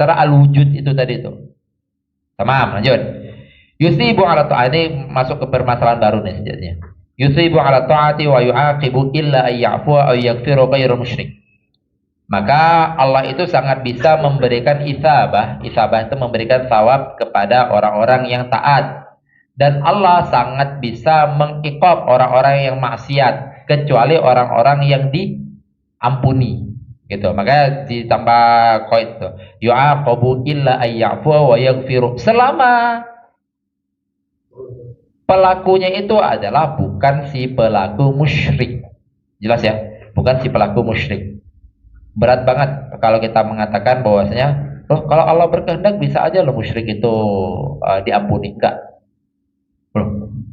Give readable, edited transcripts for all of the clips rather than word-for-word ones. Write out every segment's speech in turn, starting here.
Secara al-wujud itu tadi itu. Tamam, lanjut. Yusibu ala ta'ati, ini masuk ke permasalahan baru nih sejatinya. Yusibu ala ta'ati wa yu'aqibu illa ayya'fuwa aw yaghfiru ghairu musyrik. Maka Allah itu sangat bisa memberikan isabah. Isabah itu memberikan thawab kepada orang-orang yang taat. Dan Allah sangat bisa mengiqab orang-orang yang maksiat, kecuali orang-orang yang diampuni. Gitu. Maka ditambah qaid itu. Yu'aqabu illa ayya'fuwa wa yaghfiru. Selama pelakunya itu adalah bukan si pelaku musyrik. Jelas ya? Bukan si pelaku musyrik. Berat banget kalau kita mengatakan bahwasanya loh, kalau Allah berkehendak bisa aja loh musyrik itu diampuni. Enggak. Loh,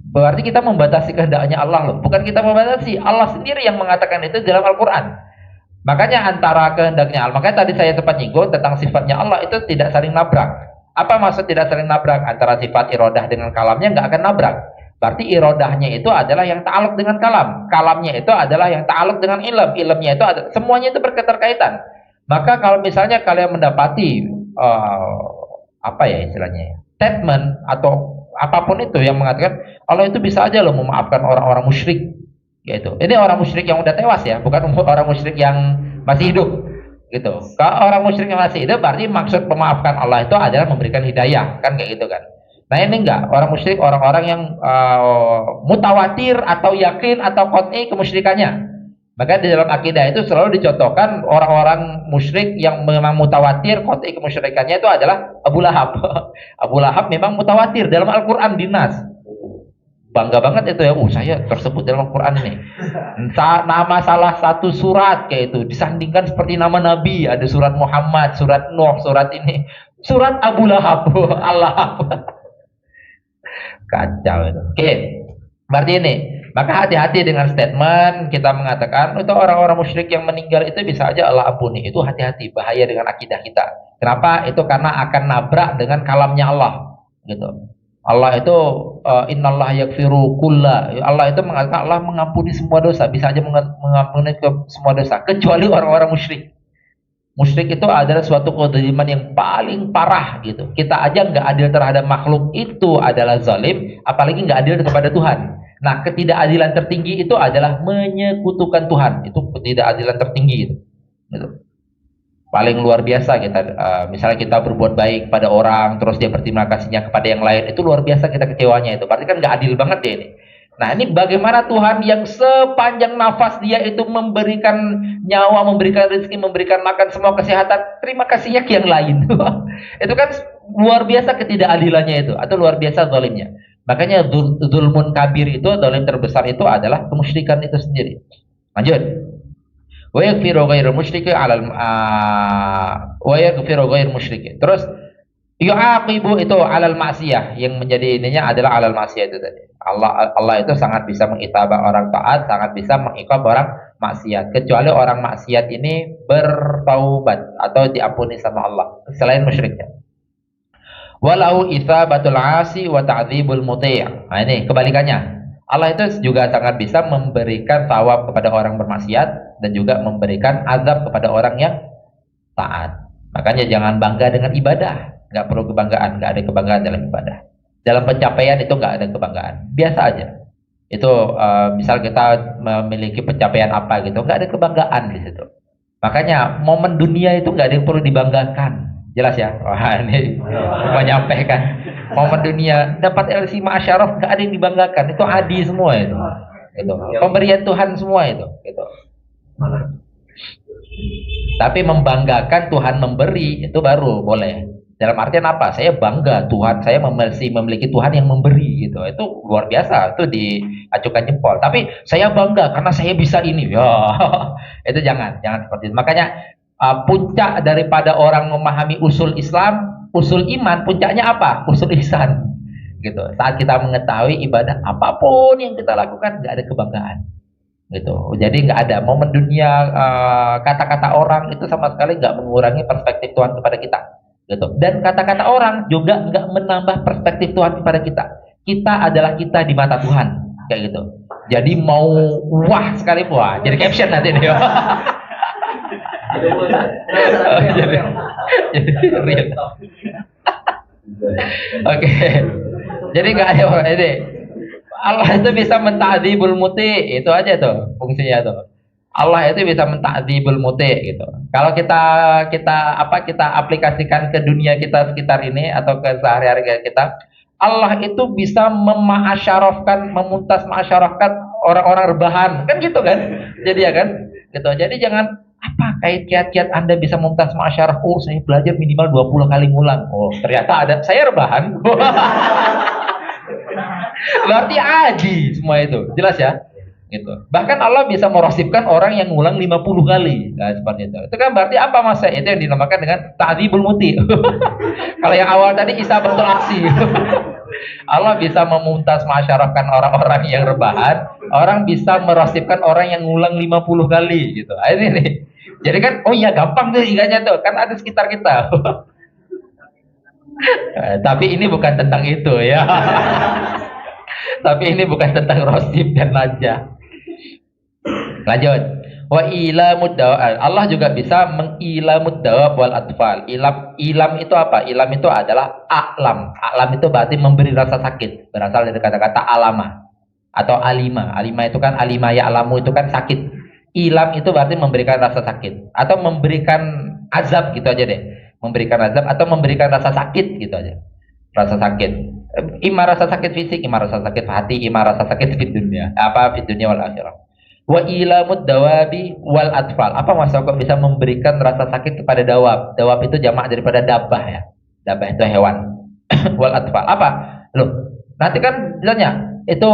berarti kita membatasi kehendaknya Allah loh. Bukan kita membatasi, Allah sendiri yang mengatakan itu dalam Al-Quran. Makanya antara kehendaknya Allah, makanya tadi saya sempat nyinggung tentang sifatnya Allah itu tidak saling nabrak. Apa maksud tidak saling nabrak? Antara sifat irodah dengan kalamnya nggak akan nabrak. Berarti irodahnya itu adalah yang ta'aluk dengan kalam. Kalamnya itu adalah yang ta'aluk dengan ilm. Ilmnya itu ada, semuanya itu berketerkaitan. Maka kalau misalnya kalian mendapati apa ya istilahnya, statement atau apapun itu yang mengatakan Allah itu bisa aja loh memaafkan orang-orang musyrik, gitu. Ini orang musyrik yang udah tewas ya, bukan orang musyrik yang masih hidup, gitu. Kalau orang musyrik yang masih hidup, berarti maksud memaafkan Allah itu adalah memberikan hidayah, kan kayak gitu kan. Nah ini enggak, orang musyrik orang-orang yang mutawatir atau yakin atau qat'i kemusyrikannya. Maka di dalam akidah itu selalu dicontohkan orang-orang musyrik yang memang mutawatir qat'i kemusyrikannya itu adalah Abu Lahab. Abu Lahab memang mutawatir dalam Al-Qur'an dinas. Bangga banget itu ya, saya tersebut dalam Al-Qur'an ini. Nama salah satu surat kayak itu disandingkan seperti nama Nabi, ada surat Muhammad, surat Nuh, surat ini, surat Abu Lahab. Allah. Kacau itu. Oke. Berarti ini, maka hati-hati dengan statement kita mengatakan itu orang-orang musyrik yang meninggal itu bisa aja Allah ampuni. Itu hati-hati, bahaya dengan akidah kita. Kenapa? Itu karena akan nabrak dengan kalamnya Allah, gitu. Allah itu innallaha yaghfiru kulla. Allah itu mengatakan Allah mengampuni semua dosa, bisa aja mengampuni semua dosa kecuali orang-orang musyrik. Musyrik itu adalah suatu kezaliman yang paling parah gitu. Kita aja nggak adil terhadap makhluk itu adalah zalim, apalagi nggak adil kepada Tuhan. Nah, ketidakadilan tertinggi itu adalah menyekutukan Tuhan. Itu ketidakadilan tertinggi itu. Gitu. Paling luar biasa kita, misalnya kita berbuat baik pada orang, terus dia berterima kasihnya kepada yang lain, itu luar biasa kita kecewanya itu. Berarti kan nggak adil banget ya ini. Nah ini bagaimana Tuhan yang sepanjang nafas dia itu memberikan nyawa, memberikan rezeki, memberikan makan, semua kesehatan, terima kasihnya ke yang lain. Itu kan luar biasa ketidakadilannya itu, atau luar biasa zalimnya. Makanya zulmun kabir itu, zalim terbesar itu adalah kemusyrikan itu sendiri. Lanjut. Wa yaghfiru ghairal musyriki 'alal wa yaghfiru ghairal musyriki. Terus yu'aqibu itu 'alal ma'siyah, yang menjadi ininya adalah 'alal ma'siyah itu tadi. Allah itu sangat bisa mengitabah orang taat, sangat bisa mengiqab orang maksiat. Kecuali orang maksiat ini bertaubat atau diampuni sama Allah selain musyriknya. Walau itsabatul 'asi wa ta'dzibul muti'. Nah ini kebalikannya. Allah itu juga sangat bisa memberikan thawab kepada orang bermaksiat dan juga memberikan azab kepada orang yang taat. Makanya jangan bangga dengan ibadah. Nggak perlu kebanggaan, nggak ada kebanggaan dalam ibadah. Dalam pencapaian itu nggak ada kebanggaan, biasa aja. Itu misal kita memiliki pencapaian apa gitu, nggak ada kebanggaan di situ. Makanya momen dunia itu nggak ada yang perlu dibanggakan, jelas ya. Wah ini menyampaikan momen dunia dapat LC Ma'asyaraf nggak ada yang dibanggakan, itu adi semua itu. Itu pemberian Tuhan semua itu. Gitu. Tapi membanggakan Tuhan memberi itu baru boleh. Dalam artian apa? Saya bangga Tuhan, saya memiliki Tuhan yang memberi gitu. Itu luar biasa, itu diacukan jempol. Tapi saya bangga karena saya bisa ini. Ya, itu jangan seperti itu. Makanya puncak daripada orang memahami usul Islam, usul iman, puncaknya apa? Usul ihsan. Gitu. Saat kita mengetahui ibadah apapun yang kita lakukan nggak ada kebanggaan. Gitu. Jadi nggak ada momen dunia, kata-kata orang itu sama sekali nggak mengurangi perspektif Tuhan kepada kita. Gitu. Dan kata-kata orang juga nggak menambah perspektif Tuhan kepada kita. Kita adalah kita di mata Tuhan, kayak gitu. Jadi mau wah sekali, wah jadi caption nanti nih. Oh, jadi real. Oke. Jadi nggak ada orang ini. Allah itu bisa mentakdzibul muti, itu aja tuh fungsinya tuh. Allah itu bisa mentakdzibul muti gitu. Kalau kita aplikasikan ke dunia kita sekitar ini atau ke sehari-hari kita, Allah itu bisa memasyarafkan, memuntas masyarakat orang-orang rebahan, kan gitu kan? Jadi ya kan? Gitu. Jadi jangan apa kayak kiat-kiat Anda bisa memuntas masyarakat. Oh, saya belajar minimal 20 kali ngulang. Oh, ternyata ada saya rebahan. Berarti aji semua itu. Jelas ya? Gitu. Bahkan Allah bisa merosipkan orang yang ngulang 50 kali. Nah, seperti itu. Itu kan berarti apa Mas? Itu yang dinamakan dengan ta'dzibul muti. Kalau yang awal tadi isabatul aksi. Allah bisa memuntas masyarakat orang-orang yang rebahan, orang bisa merosipkan orang yang ngulang 50 kali gitu. Nah, ini nih. Jadi kan oh iya gampang tuh ingatnya tuh, kan ada sekitar kita. Tapi ini bukan tentang itu ya. Tapi ini bukan tentang rosip dan najah. Lanjut. Wa ilamud dawab. Allah juga bisa mengilamud dawab wal atfal. Ilam itu apa? Ilam itu adalah a'lam. A'lam itu berarti memberi rasa sakit. Berasal dari kata-kata alama atau alima. Alima itu kan alima ya alamu itu kan sakit. Ilam itu berarti memberikan rasa sakit atau memberikan azab gitu aja deh. Memberikan azab atau memberikan rasa sakit gitu aja. Rasa sakit. Ima rasa sakit fisik, ima rasa sakit hati, ima rasa sakit di dunia. Apa di dunia wal akhirah. Wa ilamud dawabi wal atfal. Apa maksud kok bisa memberikan rasa sakit kepada dawab? Dawab itu jamak daripada dabah ya. Dabah itu hewan. Wal atfal. Apa? Loh, nanti kan bilangnya itu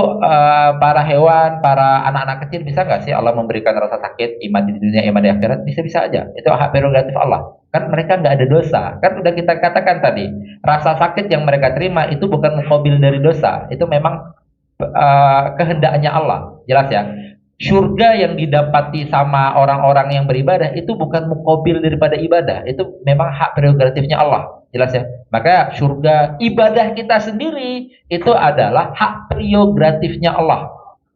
para hewan, para anak-anak kecil bisa nggak sih Allah memberikan rasa sakit iman di dunia, iman di akhirat? Bisa-bisa aja. Itu hak prerogatif Allah. Kan mereka nggak ada dosa. Kan udah kita katakan tadi, rasa sakit yang mereka terima itu bukan muqabil dari dosa. Itu memang kehendaknya Allah. Jelas ya. Surga yang didapati sama orang-orang yang beribadah itu bukan muqabil daripada ibadah. Itu memang hak prerogatifnya Allah. Jelas ya. Maka surga ibadah kita sendiri itu adalah hak prerogatifnya Allah.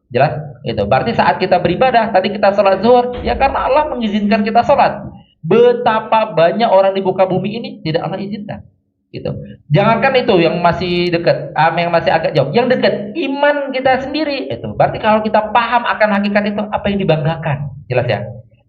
Jelas? Itu. Berarti saat kita beribadah, tadi kita sholat zuhur, ya karena Allah mengizinkan kita sholat. Betapa banyak orang di muka bumi ini tidak Allah izinkan. Gitu. Jangankan itu yang masih dekat, yang masih agak jauh, yang dekat iman kita sendiri itu. Berarti kalau kita paham akan hakikat itu, apa yang dibanggakan? Jelas ya?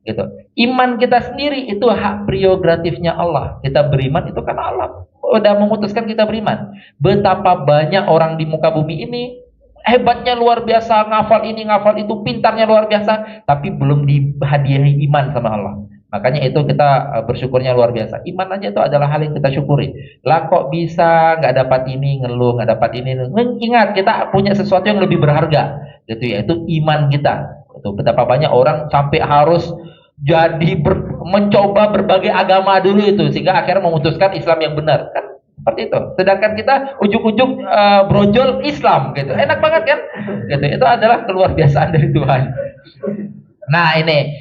Gitu. Iman kita sendiri itu hak prerogatifnya Allah. Kita beriman itu karena Allah udah memutuskan kita beriman. Betapa banyak orang di muka bumi ini hebatnya luar biasa, ngafal ini, ngafal itu, pintarnya luar biasa, tapi belum dihadiahi iman sama Allah. Makanya itu kita bersyukurnya luar biasa. Iman aja itu adalah hal yang kita syukuri. Lah kok bisa nggak dapat ini, ngeluh, nggak dapat ini. Ingat kita punya sesuatu yang lebih berharga, gitu ya. Itu iman kita. Itu betapa banyak orang sampai harus jadi mencoba berbagai agama dulu itu sehingga akhirnya memutuskan Islam yang benar. Kan seperti itu. Sedangkan kita ujuk-ujuk brojol Islam, gitu. Enak banget kan? Gitu. Itu adalah keluar biasaan dari Tuhan. Nah ini,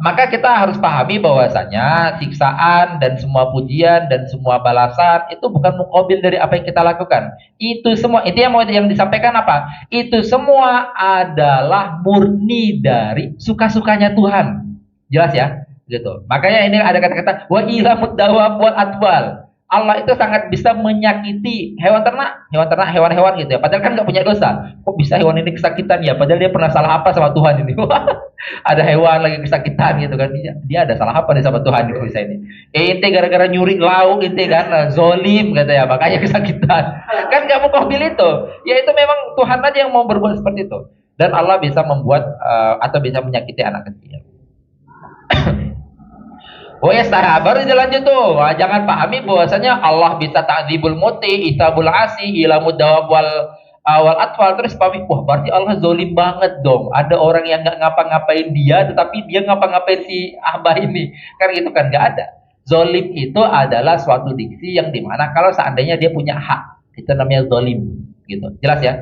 maka kita harus pahami bahwasanya siksaan dan semua pujian dan semua balasan itu bukan muqabil dari apa yang kita lakukan. Itu semua, itu yang disampaikan apa? Itu semua adalah murni dari suka-sukanya Tuhan. Jelas ya? Gitu. Makanya ini ada kata-kata wa ilamud dawab wal atbal. Allah itu sangat bisa menyakiti hewan-hewan gitu ya. Padahal kan nggak punya dosa. Kok bisa hewan ini kesakitan ya? Padahal dia pernah salah apa sama Tuhan ini? Ada hewan lagi kesakitan gitu kan? Dia ada salah apa nih sama Tuhan kok bisa ini? Ente gara-gara nyuri lauk ente kan zolim kata ya, makanya kesakitan. Kan nggak mau kobil itu. Ya itu memang Tuhan aja yang mau berbuat seperti itu. Dan Allah bisa membuat atau bisa menyakiti anak kecil. Oh ya, baru dilanjut tuh. Wah, jangan pahami bahwasanya Allah bisa ta'dzibul muti, isabul asi, ilamud dawab wal atfal. Terus pahami, wah berarti Allah zolim banget dong. Ada orang yang nggak ngapa-ngapain dia, tetapi dia ngapa-ngapain si Abah ini. Kan gitu kan, nggak ada. Zolim itu adalah suatu diksi yang dimana kalau seandainya dia punya hak, itu namanya zolim. Gitu, jelas ya.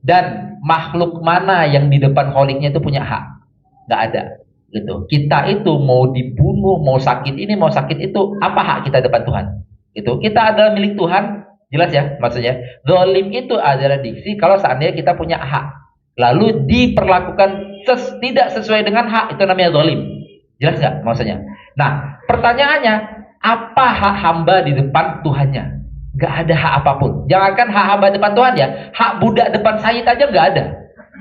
Dan makhluk mana yang di depan kholiknya itu punya hak? Nggak ada. Gitu. Kita itu mau dibunuh, mau sakit ini, mau sakit itu, apa hak kita depan Tuhan? Gitu. Kita adalah milik Tuhan, jelas ya maksudnya. Zalim itu adalah diksi kalau seandainya kita punya hak, lalu diperlakukan tidak sesuai dengan hak, itu namanya zalim. Jelas nggak maksudnya? Nah, pertanyaannya, apa hak hamba di depan Tuhannya? Gak ada hak apapun. Jangankan hak hamba depan Tuhan ya, hak budak depan Sayyid aja gak ada.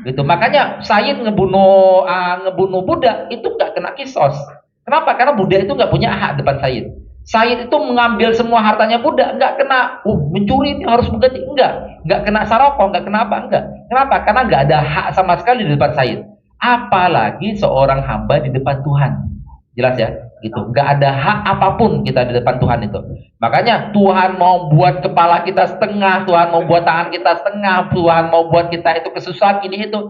Gitu. Makanya Sayyid ngebunuh budak itu gak kena kisos. Kenapa? Karena budak itu gak punya hak depan Sayyid. Sayyid itu mengambil semua hartanya budak, nggak kena mencuri ini harus mengganti, nggak kena saroko, nggak kena apa, enggak. Kenapa? Karena nggak ada hak sama sekali di depan Sayyid. Apalagi seorang hamba di depan Tuhan. Jelas ya, gitu. Nggak ada hak apapun kita di depan Tuhan itu. Makanya Tuhan mau buat kepala kita setengah, Tuhan mau buat tangan kita setengah, Tuhan mau buat kita itu kesusahan ini itu.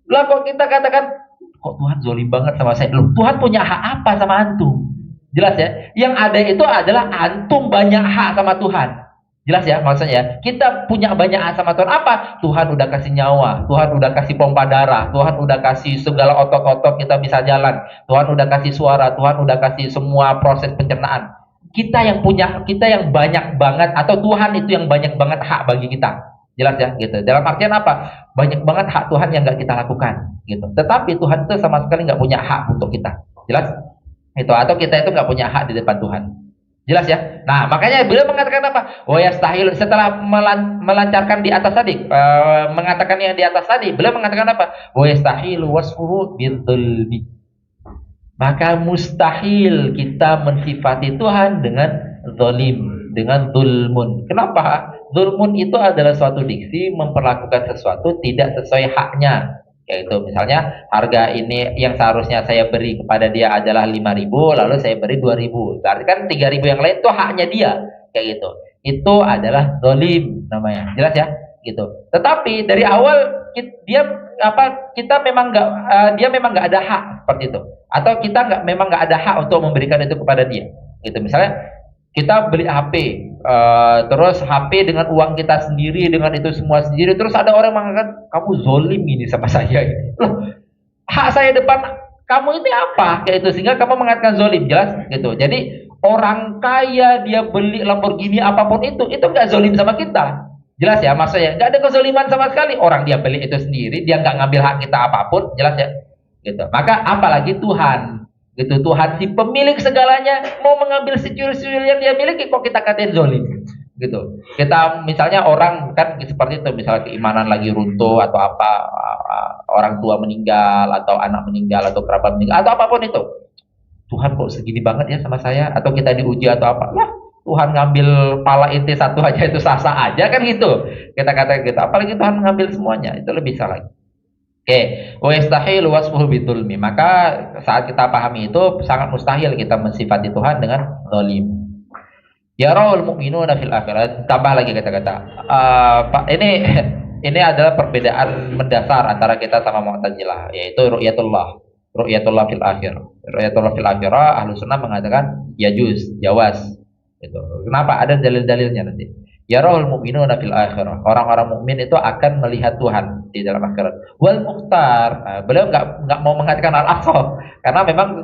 Lah kok kita katakan, kok Tuhan zolim banget sama saya? Loh, Tuhan punya hak apa sama antum? Jelas ya, yang ada itu adalah antum banyak hak sama Tuhan. Jelas ya, maksudnya kita punya banyak hak sama Tuhan. Apa? Tuhan udah kasih nyawa, Tuhan udah kasih pompa darah, Tuhan udah kasih segala otot-otot kita bisa jalan, Tuhan udah kasih suara, Tuhan udah kasih semua proses pencernaan. Kita yang punya, kita yang banyak banget, atau Tuhan itu yang banyak banget hak bagi kita. Jelas ya, gitu. Dalam artian apa? Banyak banget hak Tuhan yang nggak kita lakukan, gitu. Tetapi Tuhan itu sama sekali nggak punya hak untuk kita. Jelas? Itu, atau kita itu nggak punya hak di depan Tuhan. Jelas ya. Nah, makanya beliau mengatakan apa? Wa yastahil, setelah melancarkan di atas tadi, mengatakan yang di atas tadi, beliau mengatakan apa? Wa yastahilu wasfuhu bidzulmi. Maka mustahil kita mensifati Tuhan dengan zalim, dengan zulmun. Kenapa? Zulmun itu adalah suatu diksi memperlakukan sesuatu tidak sesuai haknya. Yaitu misalnya harga ini yang seharusnya saya beri kepada dia adalah 5.000, lalu saya beri 2.000. Berarti kan 3.000 yang lain itu haknya dia, kayak gitu. Itu adalah zalim namanya. Jelas ya? Gitu. Tetapi dari awal kita memang nggak dia memang nggak ada hak seperti itu. Atau kita memang nggak ada hak untuk memberikan itu kepada dia. Gitu. Misalnya kita beli HP, terus HP dengan uang kita sendiri, dengan itu semua sendiri, terus ada orang mengatakan kamu zolim ini sama saya. Loh, hak saya depan kamu ini apa? Kayak itu, sehingga kamu mengatakan zolim. Jelas gitu. Jadi orang kaya dia beli Lamborghini apapun itu nggak zolim sama kita. Jelas ya, maksudnya nggak ada kezoliman sama sekali. Orang dia beli itu sendiri, dia nggak ngambil hak kita apapun. Jelas ya, gitu. Maka apalagi Tuhan. Gitu, Tuhan si pemilik segalanya mau mengambil security yang dia miliki, kok kita katain zolim? Gitu. Kita misalnya orang kan seperti itu, misalnya keimanan lagi runtuh atau apa, orang tua meninggal atau anak meninggal atau kerabat meninggal atau apapun itu. Tuhan kok segini banget ya sama saya, atau kita diuji atau apa? Lah, Tuhan ngambil pala inti satu aja itu sah-sah aja kan gitu. Kita katakan gitu. Apalagi Tuhan mengambil semuanya, itu lebih salah. Oke, wa yastahil wasfuhu bidzulmi. Maka saat kita pahami itu sangat mustahil kita mensifati Tuhan dengan zalim. Ya raul mu'minuna fil akhirat. Tambah lagi kata-kata. Ini adalah perbedaan mendasar antara kita sama Mu'tazilah, yaitu ru'yatullah. Ru'yatullah fil akhir. Ru'yatullah fil akhirah ahlu sunnah mengatakan yajuz, jawaz. Gitu. Kenapa? Ada dalil-dalilnya nanti. Ya rohul mu'minuna fil akhirah. Orang-orang mukmin itu akan melihat Tuhan di dalam akhirat. Wal mukhtar, beliau nggak mau mengatakan al-aqsa karena memang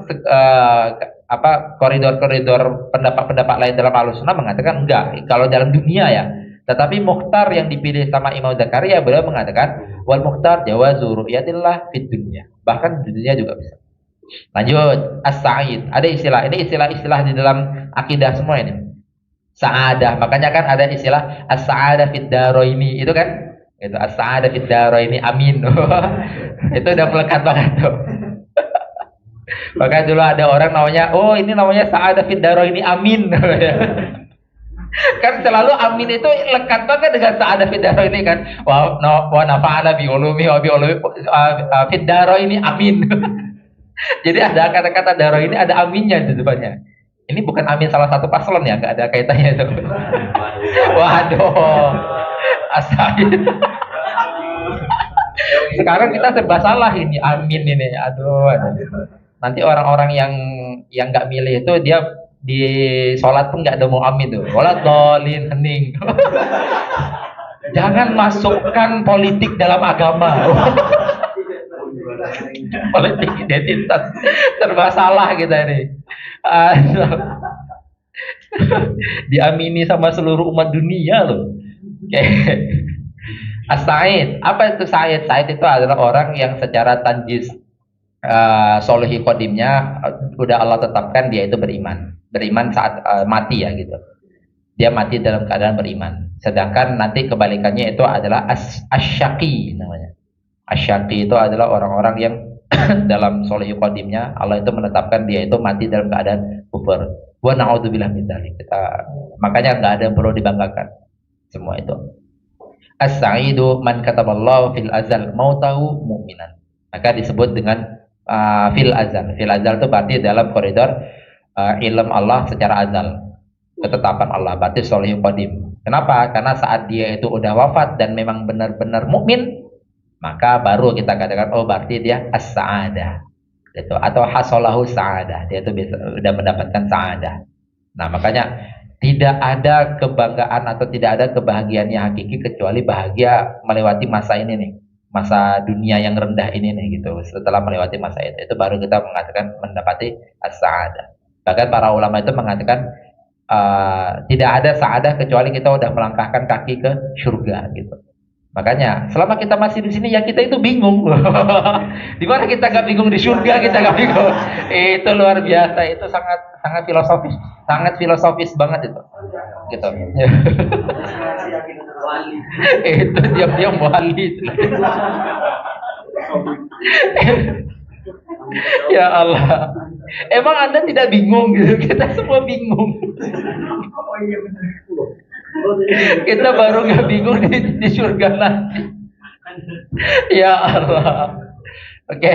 koridor-koridor pendapat-pendapat lain dalam Ahlussunnah mengatakan enggak. Kalau dalam dunia ya. Tetapi mukhtar yang dipilih sama Imam Zakaria, beliau mengatakan wal mukhtar jawazu ru'yatillah fid dunya. Bahkan di dunia juga bisa. Lanjut, as-sa'id. Ada istilah, ini istilah-istilah di dalam akidah semua ini. Sa'adah, makanya kan ada istilah as-sa'adah fid daraini, itu kan? Itu as-sa'adah fid daraini, amin. Itu udah melekat banget tuh. Maka dulu ada orang namanya, oh ini namanya sa'adah fid daraini, amin. Kan selalu amin itu lekat banget dengan sa'adah fid daraini kan. Wa nafa'ana bi ulumi wa bi ulumi fid daraini, amin. Jadi ada kata-kata daro ini ada aminnya di depannya. Ini bukan amin salah satu paslon ya, nggak ada kaitannya itu. Waduh, astaga. Sekarang kita serba salah ini amin ini. Aduh. Nanti orang-orang yang nggak milih itu dia di sholat pun nggak ada mau amin tuh. Sholat dolin hening. Jangan masukkan politik dalam agama. Politik identitas serba salah kita ini. Diamini sama seluruh umat dunia loh. As-Sa'id, apa itu Sa'id? Sa'id itu adalah orang yang secara tanjis Solihi kodimnya udah Allah tetapkan dia itu beriman saat mati ya gitu. Dia mati dalam keadaan beriman. Sedangkan nanti kebalikannya itu adalah asyaki namanya. Asyaki itu adalah orang-orang yang dalam solihi kodimnya Allah itu menetapkan dia itu mati dalam keadaan kufur. Wa na'udzubillah min dzalik. Makanya nggak ada yang perlu dibanggakan semua itu. As-sa'idu man kataballahu fil azal mautahu mu'minan. Maka disebut dengan fil azal. Fil azal itu berarti dalam koridor ilm Allah secara azal. Ketetapan Allah, berarti solihul qadim. Kenapa? Karena saat dia itu udah wafat dan memang benar-benar mukmin, maka baru kita katakan oh berarti dia as-sa'adah. Gitu. Atau hasolahu sa'adah. Dia itu sudah mendapatkan sa'adah. Nah, makanya tidak ada kebanggaan atau tidak ada kebahagiaan yang hakiki kecuali bahagia melewati masa ini nih, masa dunia yang rendah ini nih gitu. Setelah melewati masa itu baru kita mengatakan mendapati as-sa'adah. Bahkan para ulama itu mengatakan tidak ada sa'adah kecuali kita udah melangkahkan kaki ke surga gitu. Makanya selama kita masih di sini ya kita itu bingung. Di mana kita nggak bingung, di surga kita nggak bingung. Itu luar biasa, itu sangat filosofis banget itu. Gitu. Itu diam-diam wali itu. Ya Allah. Emang Anda tidak bingung gitu? Kita semua bingung. Kita baru nggak bingung di surga nanti. Ya Allah. Oke.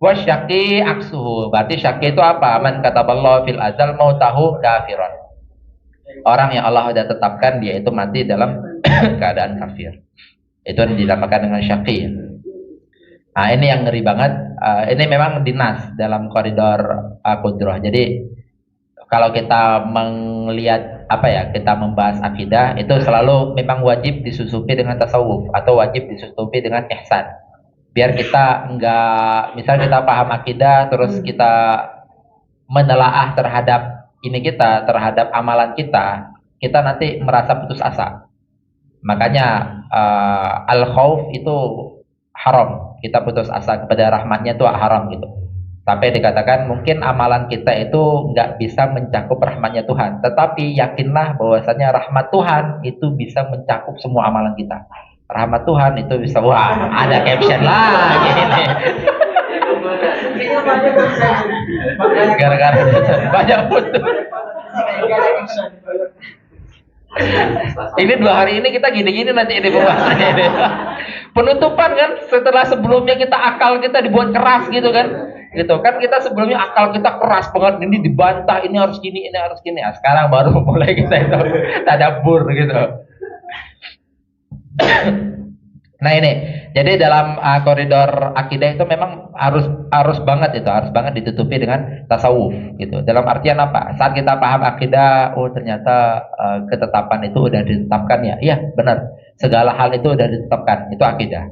Wasyaki aksuhu. Berarti syaki itu apa? Man kataballahu fil azal mautahu kafiran. Orang yang Allah sudah tetapkan dia itu mati dalam keadaan kafir. Itu dinamakan dengan syaki. Nah, ini yang ngeri banget. Ini memang dinas dalam koridor qudrah. Jadi kalau kita melihat kita membahas akidah itu selalu memang wajib disusupi dengan tasawuf atau wajib disusupi dengan ihsan. Biar kita enggak, misal kita paham akidah terus kita menelaah terhadap terhadap amalan kita nanti merasa putus asa. Makanya al-khauf itu haram. Kita putus asa kepada rahmatnya itu haram gitu. Sampai dikatakan mungkin amalan kita itu nggak bisa mencakup rahmatnya Tuhan. Tetapi yakinlah bahwasanya rahmat Tuhan itu bisa mencakup semua amalan kita. Rahmat Tuhan itu bisa, wah ada caption lagi ini. Gara-gara banyak putus. Ini 2 hari ini kita gini-gini nanti ini pembahasannya ini. Penutupan kan setelah sebelumnya akal kita dibuat keras gitu kan. Gitu kan kita sebelumnya akal kita keras banget, ini dibantah, ini harus gini, ini harus gini. Nah, sekarang baru mulai kita itu tadabbur gitu. Nah ini, jadi dalam koridor akidah itu memang harus banget ditutupi dengan tasawuf gitu. Dalam artian apa? Saat kita paham akidah, oh ternyata ketetapan itu udah ditetapkan ya. Iya, benar. Segala hal itu udah ditetapkan, itu akidah.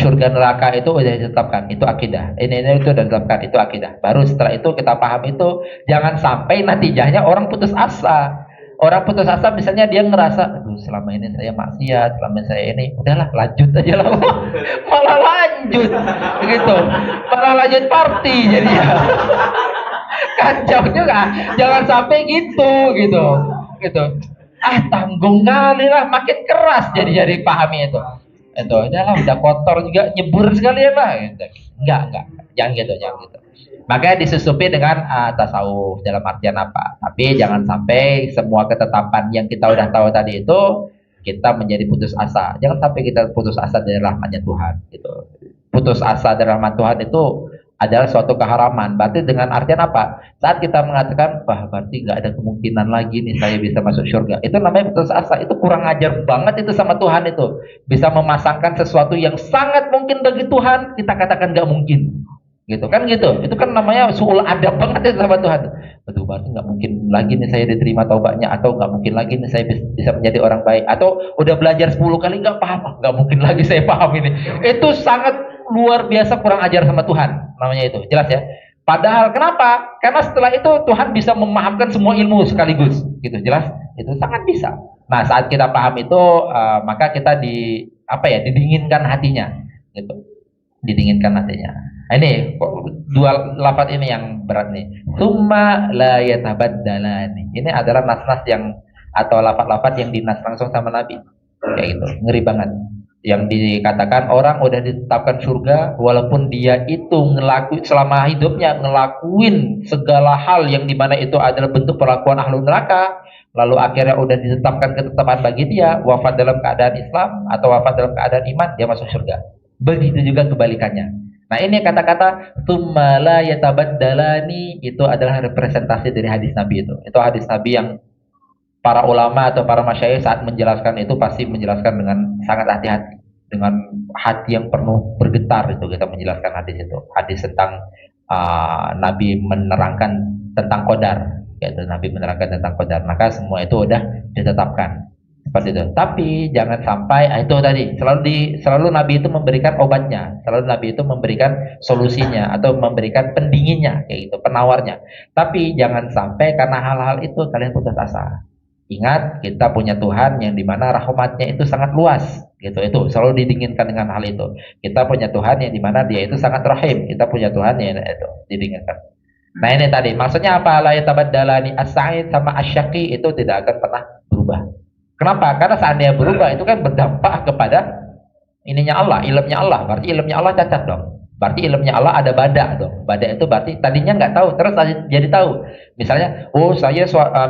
Surga neraka itu udah ditetapkan, itu akidah. Ini itu udah ditetapkan, itu akidah. Baru setelah itu kita paham itu, jangan sampai natijahnya orang putus asa. Orang putus asa misalnya dia ngerasa, aduh selama ini saya maksiat, selama saya ini, udahlah lanjut aja lah. Malah lanjut, gitu. Malah lanjut party jadinya. Kacau juga, jangan sampai gitu. Tanggung kali lah, makin keras jadi pahami itu. Itu udah kotor juga, nyebur sekalian lah. Enggak, jangan gitu. Makanya disusupi dengan tasawuf dalam artian apa? Tapi jangan sampai semua ketetapan yang kita udah tahu tadi itu kita menjadi putus asa. Jangan sampai kita putus asa dari rahmatnya Tuhan. Gitu. Putus asa dari rahmat Tuhan itu adalah suatu keharaman. Berarti dengan artian apa? Saat kita mengatakan, berarti nggak ada kemungkinan lagi nih saya bisa masuk surga. Itu namanya putus asa. Itu kurang ajar banget itu sama Tuhan itu. Bisa memasangkan sesuatu yang sangat mungkin bagi Tuhan, kita katakan nggak mungkin. Gitu kan gitu. Itu kan namanya suul adab banget itu sama Tuhan. Betul, berarti nggak mungkin lagi nih saya diterima taubatnya, atau nggak mungkin lagi nih saya bisa menjadi orang baik, atau udah belajar 10 kali nggak paham, nggak mungkin lagi saya paham ini. Itu sangat luar biasa kurang ajar sama Tuhan, namanya itu. Jelas ya? Padahal kenapa? Karena setelah itu Tuhan bisa memahamkan semua ilmu sekaligus. Gitu, jelas? Itu sangat bisa. Nah, saat kita paham itu, maka kita didinginkan hatinya. Gitu. Didinginkan hatinya. Nah, ini dua lafaz ini yang berat nih. Tsumma la yatabaddalani. Ini adalah nas-nas yang atau lafaz-lafaz yang dinas langsung sama Nabi. Kayak gitu. Ngeri banget. Yang dikatakan orang udah ditetapkan surga walaupun dia itu ngelakuin selama hidupnya ngelakuin segala hal yang dimana itu adalah bentuk perlakuan ahlu neraka, lalu akhirnya udah ditetapkan ketetapan bagi dia wafat dalam keadaan Islam atau wafat dalam keadaan iman, dia masuk surga. Begitu juga kebalikannya. Nah, ini kata-kata tsumma la yatabaddalani itu adalah representasi dari hadis Nabi itu. Itu hadis Nabi yang para ulama atau para masyayikh saat menjelaskan itu pasti menjelaskan dengan sangat hati-hati, dengan hati yang penuh bergetar itu kita menjelaskan hadis itu. Hadis tentang Nabi menerangkan tentang qadar, yaitu Nabi menerangkan tentang qadar. Maka semua itu udah ditetapkan seperti itu. Tapi jangan sampai itu tadi selalu Nabi itu memberikan obatnya, selalu Nabi itu memberikan solusinya atau memberikan pendinginnya kayak gitu, penawarnya. Tapi jangan sampai karena hal-hal itu kalian putus asa. Ingat, kita punya Tuhan yang dimana rahmatnya itu sangat luas, gitu. Itu selalu didinginkan dengan hal itu. Kita punya Tuhan yang dimana Dia itu sangat rahim. Kita punya Tuhan yang itu didinginkan. Nah, ini tadi maksudnya apa? La yatabaddalani as-sa'id sama asyaqi itu tidak akan pernah berubah. Kenapa? Karena seandainya berubah itu kan berdampak kepada ininya Allah, ilmunya Allah. Berarti ilmunya Allah cacat dong. Berarti ilmunya Allah ada badak dong. Badak itu berarti tadinya nggak tahu, terus jadi tahu. Misalnya,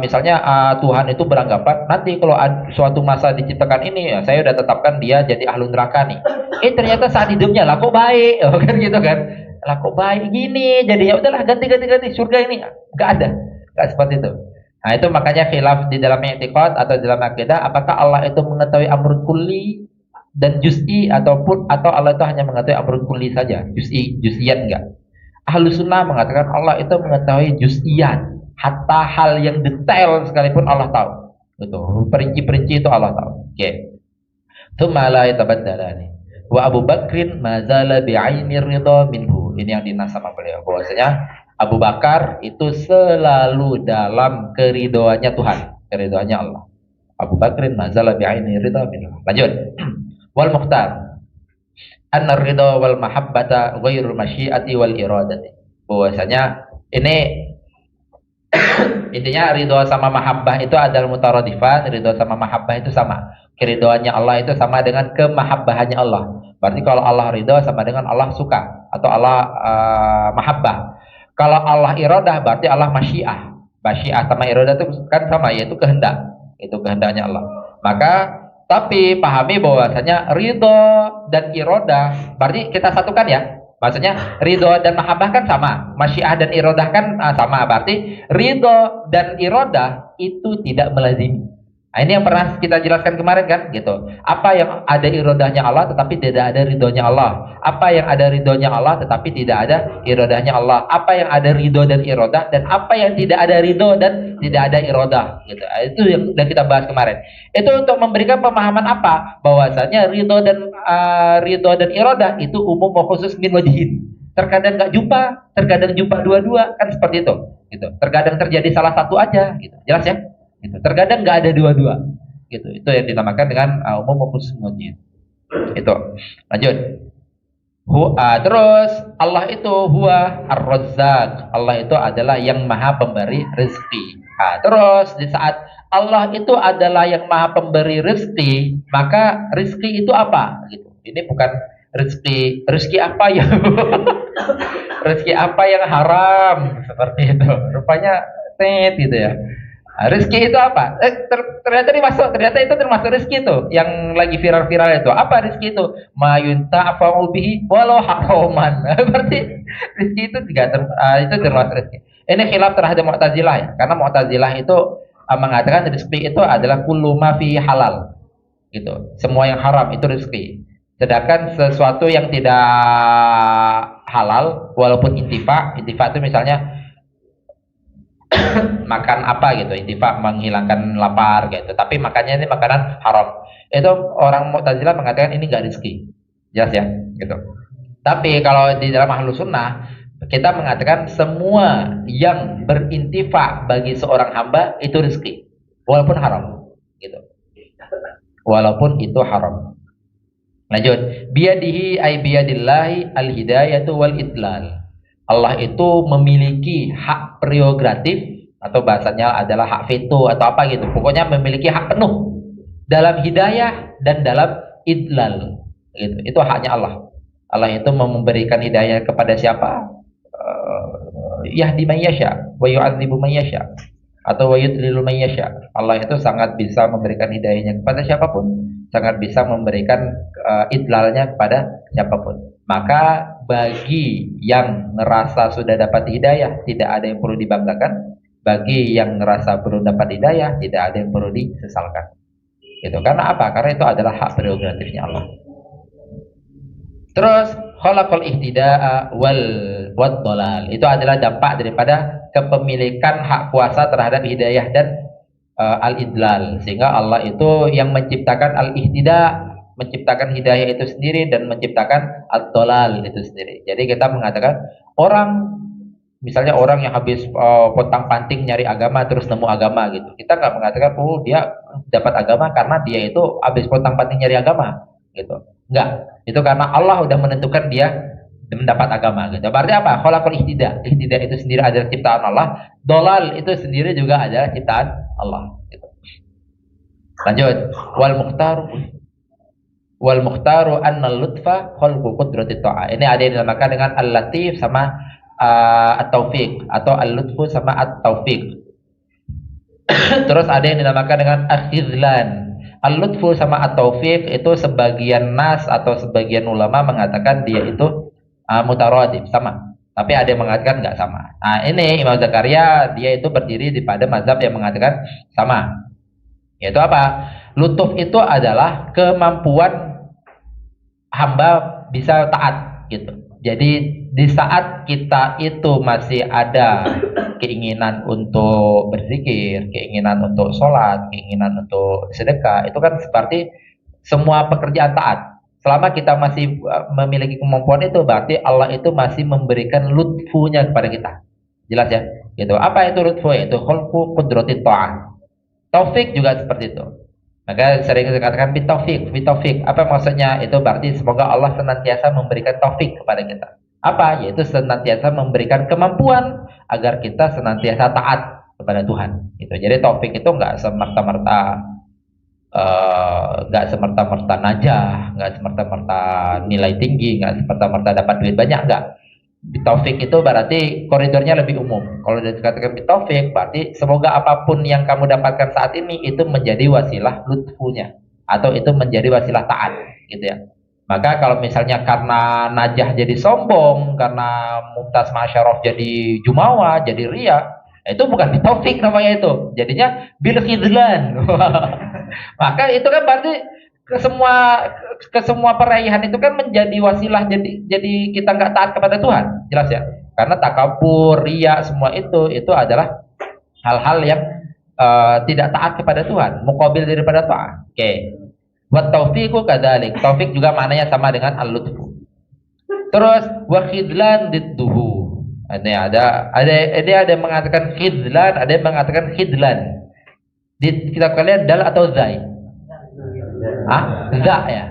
misalnya Tuhan itu beranggapan nanti kalau suatu masa diciptakan ini, ya, saya udah tetapkan dia jadi ahlu neraka nih. Ternyata saat hidupnya lah kok baik, kan gitu kan? Lah kok baik gini, jadi ya udahlah ganti surga ini nggak ada, nggak seperti itu. Nah, itu makanya khilaf di dalam i'tiqad atau dalam akidah, apakah Allah itu mengetahui amrun kulli dan juz'i atau Allah itu hanya mengetahui amrun kulli saja, juz'iyat enggak. Ahlu sunnah mengatakan Allah itu mengetahui juz'iyat, hatta hal yang detail sekalipun Allah tahu. Betul. Perinci-perinci itu Allah tahu. Oke. Tsumma la yatabaddalani. Wa Abu Bakrin mazala bi'aini ridha minhu. Ini yang dinas sama beliau. Bahwasanya Abu Bakar itu selalu dalam keridoannya Tuhan, keridoannya Allah. Abu Bakrin mazala bi'aini ridha minhu. Lanjut. Wal mukhtar anna ridha wal mahabbata ghairul masyiati wal iradati. Bahwasanya ini intinya ridha sama mahabbah itu adalah mutaradifan, ridha sama mahabbah itu sama. Keridoannya Allah itu sama dengan kemahabbahannya Allah. Berarti kalau Allah ridha sama dengan Allah suka atau Allah mahabbah. Kalau Allah iradah berarti Allah masyiah. Masyiah sama iradah itu kan sama, yaitu kehendak. Itu kehendaknya Allah. Maka tapi pahami bahwasanya ridho dan irodah berarti kita satukan ya. Maksudnya ridho dan mahabbah kan sama, masyiah dan irodah kan sama. Berarti ridho dan irodah itu tidak melazimi. Nah, ini yang pernah kita jelaskan kemarin kan, gitu. Apa yang ada irodahnya Allah tetapi tidak ada ridhonya Allah. Apa yang ada ridhonya Allah tetapi tidak ada irodahnya Allah. Apa yang ada ridho dan irodah dan apa yang tidak ada ridho dan tidak ada irodah, gitu. Nah, itu yang sudah kita bahas kemarin. Itu untuk memberikan pemahaman apa? Bahwasanya ridho dan irodah itu umum wa khusus min wajhin. Terkadang nggak jumpa, terkadang jumpa dua-dua, kan seperti itu, gitu. Terkadang terjadi salah satu aja, gitu. Jelas ya? Gitu. Terkadang nggak ada dua-dua, gitu. Itu yang dinamakan dengan umum khusus wajhin. Itu. Lanjut. Terus Allah itu huwa ar-razzaq. Allah itu adalah yang maha pemberi rezeki. Terus di saat Allah itu adalah yang maha pemberi rezeki, maka rezeki itu apa? Gitu. Ini bukan rezeki apa yang rezeki apa yang haram seperti itu. Rupanya gitu ya. Rezeki itu apa? Ternyata itu termasuk rezeki itu yang lagi viral-viral itu. Apa rezeki itu? Ma yunta'afa'u bihi walau haraman. Berarti rezeki itu itu termasuk rezeki. Ini khilaf terhadap Mu'tazilah ya. Karena Mu'tazilah itu mengatakan rezeki itu adalah kullu ma fi halal. Gitu. Semua yang haram itu rezeki. Sedangkan sesuatu yang tidak halal walaupun intifa itu misalnya makan apa gitu, intifa menghilangkan lapar gitu, tapi makannya ini makanan haram. Itu orang Mu'tazilah mengatakan ini enggak rezeki. Jelas ya, gitu. Tapi kalau di dalam Ahlus Sunnah kita mengatakan semua yang berintifa bagi seorang hamba itu rezeki, walaupun haram, gitu. Walaupun itu haram. Lanjut, biyadihi ay biyadillahi al-hidayatu wal idlal. Allah itu memiliki hak prerogatif atau bahasanya adalah hak veto atau apa gitu. Pokoknya memiliki hak penuh dalam hidayah dan dalam idlal. Gitu. Itu haknya Allah. Allah itu memberikan hidayah kepada siapa? Yahdi man yasha wa yu'adzibu man yasha atau wa yudlilu man yasha. Allah itu sangat bisa memberikan hidayahnya kepada siapapun, sangat bisa memberikan idlalnya kepada siapapun. Maka bagi yang ngerasa sudah dapat hidayah, tidak ada yang perlu dibanggakan. Bagi yang ngerasa belum dapat hidayah, tidak ada yang perlu disesalkan. Gitu. Karena apa? Karena itu adalah hak prerogatifnya Allah. Terus khalaqal ihtida'a wal dhalal. Itu adalah dampak daripada kepemilikan hak kuasa terhadap hidayah dan al-idlal. Sehingga Allah itu yang menciptakan al-ihtida, menciptakan hidayah itu sendiri dan menciptakan ad-dhalal itu sendiri. Jadi kita mengatakan orang, misalnya orang yang habis pontang-panting nyari agama terus nemu agama gitu. Kita nggak mengatakan dia dapat agama karena dia itu habis pontang-panting nyari agama gitu. Enggak. Itu karena Allah udah menentukan dia mendapat agama gitu. Berarti apa? Khalaqul ihtida. Ihtida itu sendiri adalah ciptaan Allah. Dhalal itu sendiri juga adalah ciptaan Allah gitu. Lanjut. Wal mukhtaru anna lutfa khalqu qudratit ta'a. Ini ada yang dinamakan dengan al-latif sama at-taufiq atau al-lutfu sama at-taufiq. Terus ada yang dinamakan dengan akhidlan. Al-lutfu sama at-taufiq itu sebagian nas atau sebagian ulama mengatakan dia itu mutaradif, sama. Tapi ada yang mengatakan nggak sama. Nah, ini Imam Zakaria dia itu berdiri di pada mazhab yang mengatakan sama. Yaitu apa? Lutuf itu adalah kemampuan hamba bisa taat gitu. Jadi di saat kita itu masih ada keinginan untuk berzikir, keinginan untuk sholat, keinginan untuk sedekah, itu kan seperti semua pekerjaan taat. Selama kita masih memiliki kemampuan itu, berarti Allah itu masih memberikan lutfunya kepada kita. Jelas ya? Gitu. Apa itu lutfu? Itu khalqu qudratit ta'ah. Taufik juga seperti itu. Maka sering dikatakan bitaufik. Apa maksudnya? Itu berarti semoga Allah senantiasa memberikan taufik kepada kita. Apa? Yaitu senantiasa memberikan kemampuan agar kita senantiasa taat kepada Tuhan. Gitu. Jadi taufik itu nggak semerta-merta najah, nggak semerta-merta nilai tinggi, nggak semerta-merta dapat duit banyak, nggak. Taufik itu berarti koridornya lebih umum. Kalau dikatakan taufik, berarti semoga apapun yang kamu dapatkan saat ini itu menjadi wasilah lutfunya, atau itu menjadi wasilah taat, gitu ya. Maka kalau misalnya karena najah jadi sombong, karena mumtaz masyaraf jadi jumawa, jadi ria, itu bukan taufik namanya itu. Jadinya bil khidlan. Maka itu kan berarti ke semua peraihan itu kan menjadi wasilah, jadi kita nggak taat kepada Tuhan, jelas ya. Karena takabur, riya, semua itu adalah hal-hal yang tidak taat kepada Tuhan, muqabil daripada taat. Oke. Wa taufiqu kadzalik. Taufik juga maknanya sama dengan al-lutfu. Terus wa khidlan didduhu. Ini ada yang mengatakan khidlan, ada yang mengatakan khidlan. Di kitab kalian dal atau zai? Za ya.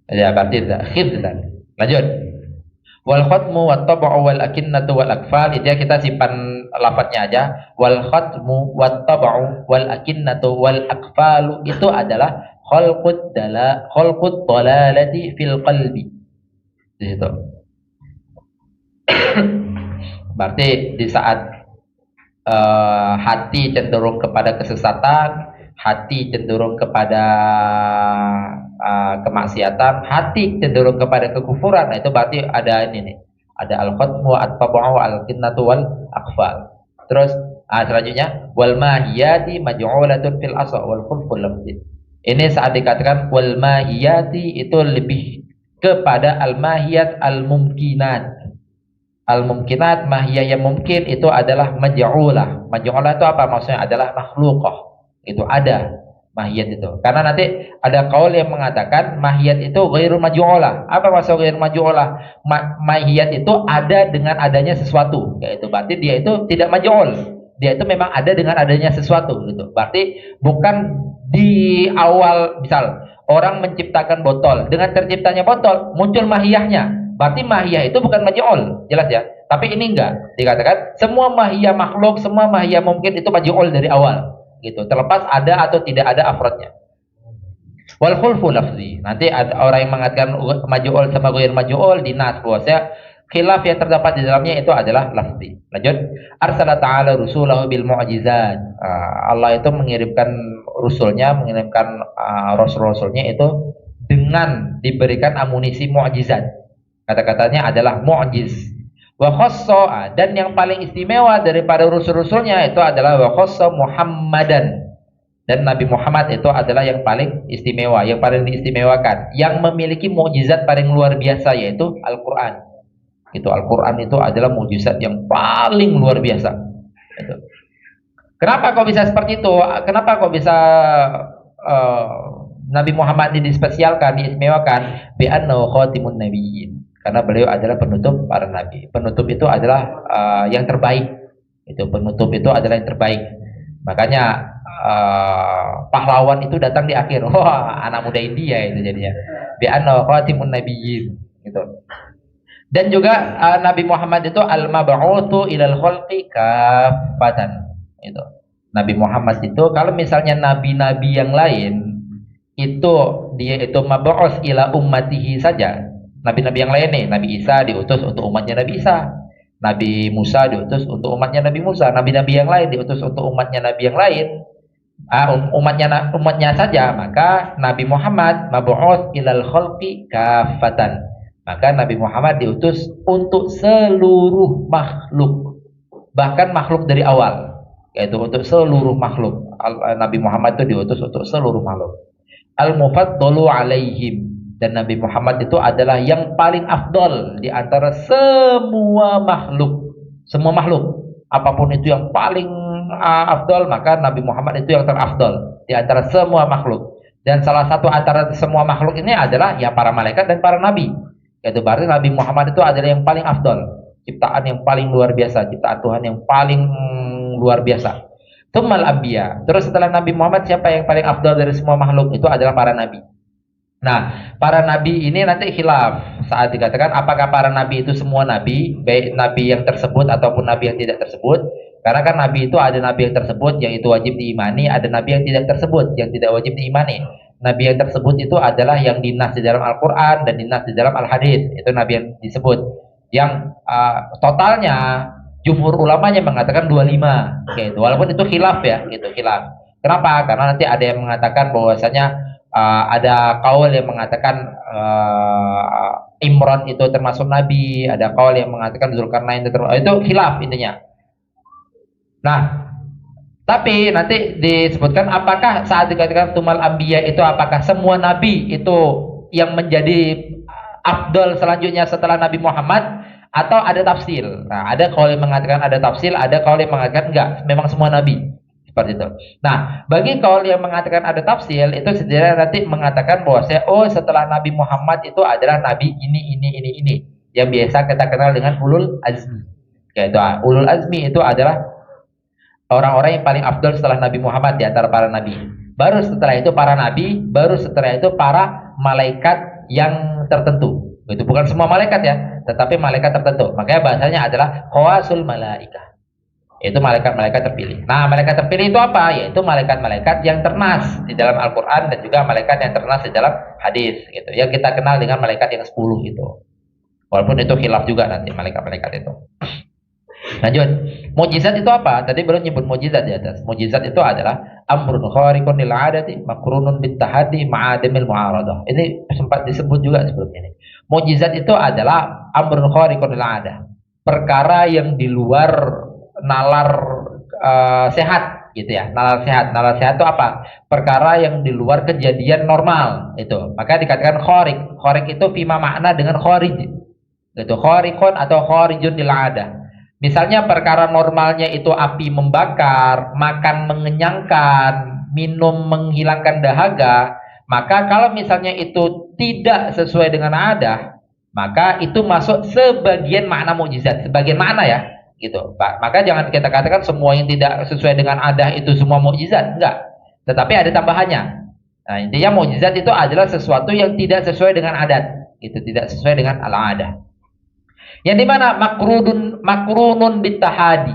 Ya berarti za, khidlan. Lanjut. Wal khatmu wat tab'u wal akinnatu wal akfal. Itu ya kita simpan lafadznya aja. Wal khatmu wat tab'u wal akinnatu wal akfal itu adalah khalqud dalalati fil qalbi. Di situ. Berarti di saat hati cenderung kepada kesesatan, hati cenderung kepada kemaksiatan, hati cenderung kepada kekufuran. Nah, itu berarti ada ini nih. Ada al-khatmu, at-tab'u, al-kinnatu wal akfal. Terus selanjutnya wal mahiyati maj'ulatun fil asl wal khulful lafzi. Ini saat dikatakan wal mahiyati itu lebih kepada al-mahiyat al-mumkinat. Al-mumkinat, mahiyah yang mungkin itu adalah maj'ulah. Maj'ulah itu apa maksudnya? Adalah makhluqah. Itu ada mahiyat itu. Karena nanti ada kaul yang mengatakan mahiyat itu ghairu maj'ulah. Apa maksud ghairu maj'ulah? Mahiyat itu ada dengan adanya sesuatu. Yaitu berarti dia itu tidak maj'ul. Dia itu memang ada dengan adanya sesuatu gitu. Berarti bukan di awal, misal orang menciptakan botol, dengan terciptanya botol muncul mahiyahnya. Berarti mahiyah itu bukan maj'ul, jelas ya. Tapi ini enggak. Dikatakan semua mahiyah makhluk, semua mahiyah mungkin itu maj'ul dari awal gitu. Terlepas ada atau tidak ada afrodnya. Wal khulfu lafzi. Nanti ada orang yang mengatakan maj'ul sama ghair maj'ul di nas bahwasanya khilaf yang terdapat di dalamnya itu adalah lafzi. Lanjut. Arsala ta'ala rusulahu bil mu'jizat. Allah itu mengirimkan rusulnya, mengirimkan rasul-rasulnya itu dengan diberikan amunisi mu'jizat. Kata-katanya adalah mu'jiz. Wa khassa, dan yang paling istimewa daripada rusul-rusulnya itu adalah wa khassa Muhammadan. Dan Nabi Muhammad itu adalah yang paling istimewa, yang paling diistimewakan, yang memiliki mukjizat paling luar biasa, yaitu Al-Quran. Itu Al-Quran itu adalah mukjizat yang paling luar biasa. Itu. Kenapa kok bisa seperti itu? Kenapa kok bisa Nabi Muhammad ini dispesialkan, diistimewakan? Bi'annahu khatimun nabiyyin. Karena beliau adalah penutup para nabi. Penutup itu adalah yang terbaik. Itu penutup itu adalah yang terbaik. Makanya pahlawan itu datang di akhir. Wah, anak muda India itu jadinya. Bi'annahu khatimun nabiyyin. Gitu. Dan juga Nabi Muhammad itu al-mab'utsu ilal khalqi kafatan. Itu. Nabi Muhammad itu kalau misalnya nabi-nabi yang lain itu dia itu mab'uts ila ummatihi saja. Nabi-nabi yang lain nih, Nabi Isa diutus untuk umatnya Nabi Isa. Nabi Musa diutus untuk umatnya Nabi Musa. Nabi-nabi yang lain diutus untuk umatnya Nabi yang lain. Umatnya saja, maka Nabi Muhammad mab'uts ilal khalqi kafatan. Maka Nabi Muhammad diutus untuk seluruh makhluk, bahkan makhluk dari awal, yaitu untuk seluruh makhluk. Nabi Muhammad itu diutus untuk seluruh makhluk. Al-mufaddalu alaihim, dan Nabi Muhammad itu adalah yang paling afdol di antara semua makhluk. Semua makhluk, apapun itu yang paling afdol, maka Nabi Muhammad itu yang terafdol di antara semua makhluk. Dan salah satu antara semua makhluk ini adalah ya para malaikat dan para nabi. Yaitu berarti Nabi Muhammad itu adalah yang paling afdol, ciptaan yang paling luar biasa, ciptaan Tuhan yang paling luar biasa. Tsummal anbiya. Terus setelah Nabi Muhammad, siapa yang paling afdol dari semua makhluk? Itu adalah para nabi. Nah, para nabi ini nanti khilaf saat dikatakan apakah para nabi itu semua nabi, baik nabi yang tersebut ataupun nabi yang tidak tersebut. Karena kan nabi itu ada nabi yang tersebut yang itu wajib diimani, ada nabi yang tidak tersebut yang tidak wajib diimani. Nabi yang tersebut itu adalah yang dinas di dalam Al-Quran dan dinas di dalam Al-Hadis. Itu nabi yang disebut. Yang totalnya jumhur ulamanya mengatakan 25. Gitu. Walaupun itu khilaf ya, gitu, khilaf. Kenapa? Karena nanti ada yang mengatakan bahwasanya ada kaul yang mengatakan Imran itu termasuk nabi, ada kaul yang mengatakan Zulkarnain itu termasuk, itu khilaf intinya. Nah, tapi nanti disebutkan apakah saat dikatakan tumal anbiya itu apakah semua nabi itu yang menjadi afdal selanjutnya setelah Nabi Muhammad, atau ada tafsir. Nah, ada kaul yang mengatakan ada tafsir, ada kaul yang mengatakan enggak, memang semua nabi. Seperti itu. Nah, bagi kaul yang mengatakan ada tafsir itu sebenarnya nanti mengatakan bahwa setelah Nabi Muhammad itu adalah nabi ini yang biasa kita kenal dengan ulul azmi. Yaitu ulul azmi itu adalah orang-orang yang paling afdal setelah Nabi Muhammad di antara para nabi. Baru setelah itu para nabi, baru setelah itu para malaikat yang tertentu. Itu bukan semua malaikat ya, tetapi malaikat tertentu. Makanya bahasanya adalah khawasul malaikah. Itu malaikat-malaikat terpilih. Nah, malaikat terpilih itu apa? Yaitu malaikat-malaikat yang ternas di dalam Al-Quran dan juga malaikat yang ternas di dalam hadis. Gitu. Yang kita kenal dengan malaikat yang 10 itu. Walaupun itu khilaf juga nanti malaikat-malaikat itu. Lanjut, mukjizat itu apa? Tadi belum nyebut mukjizat di atas. Mukjizat itu adalah amrun khariqun lil 'adati makrunun bit tahaddi ma'adamil mu'aradah. Ini sempat disebut juga sebelumnya ini. Mukjizat itu adalah amrun khariqun lil 'adah. Perkara yang di luar nalar sehat gitu ya. Nalar sehat. Nalar sehat itu apa? Perkara yang di luar kejadian normal itu. Maka dikatakan khariq. Khariq itu fima makna dengan kharij. Gitu. Khariqun atau kharijun lil 'adah. Misalnya perkara normalnya itu api membakar, makan mengenyangkan, minum menghilangkan dahaga, maka kalau misalnya itu tidak sesuai dengan adah, maka itu masuk sebagian makna mukjizat, sebagian makna ya, gitu. Maka jangan kita katakan semua yang tidak sesuai dengan adah itu semua mukjizat, enggak. Tetapi ada tambahannya. Nah, intinya mukjizat itu adalah sesuatu yang tidak sesuai dengan adat, itu tidak sesuai dengan al-adah. Yang dimana makrunun bitahadi,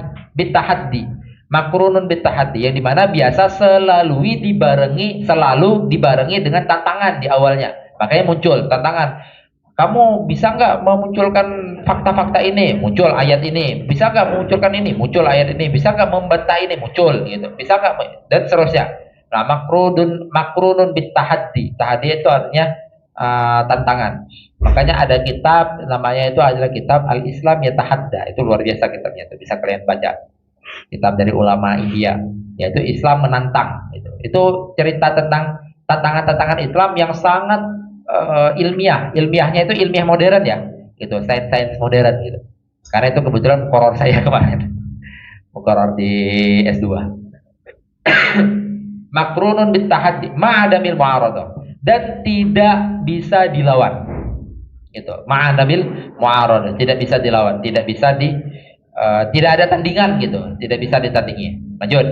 makrunun bitahadi, yang dimana biasa selalu dibarengi dengan tantangan di awalnya. Makanya muncul tantangan. Kamu bisa nggak memunculkan fakta-fakta ini? Muncul ayat ini. Bisa nggak memunculkan ini? Muncul ayat ini. Bisa nggak membantah ini? Muncul gitu. Bisa nggak? Dan seterusnya. Nah, makrunun bitahadi. Tahadi itu artinya tantangan. Makanya ada kitab namanya itu adalah kitab Al-Islam Yatahadda. Itu luar biasa kitabnya, itu bisa kalian baca. Kitab dari ulama India, yaitu Islam menantang. Itu cerita tentang tantangan-tantangan Islam yang sangat ilmiah. Ilmiahnya itu ilmiah modern ya, gitu, sains modern gitu. Karena itu kebetulan muqarrar saya kemarin, muqarrar di S2. Makrunun bitahaddi ma'adamil mu'aradah, dan tidak bisa dilawan. Itu ma'adamil mu'aradah, tidak bisa dilawan, tidak tidak ada tandingan gitu, tidak bisa ditandingi. Lanjut.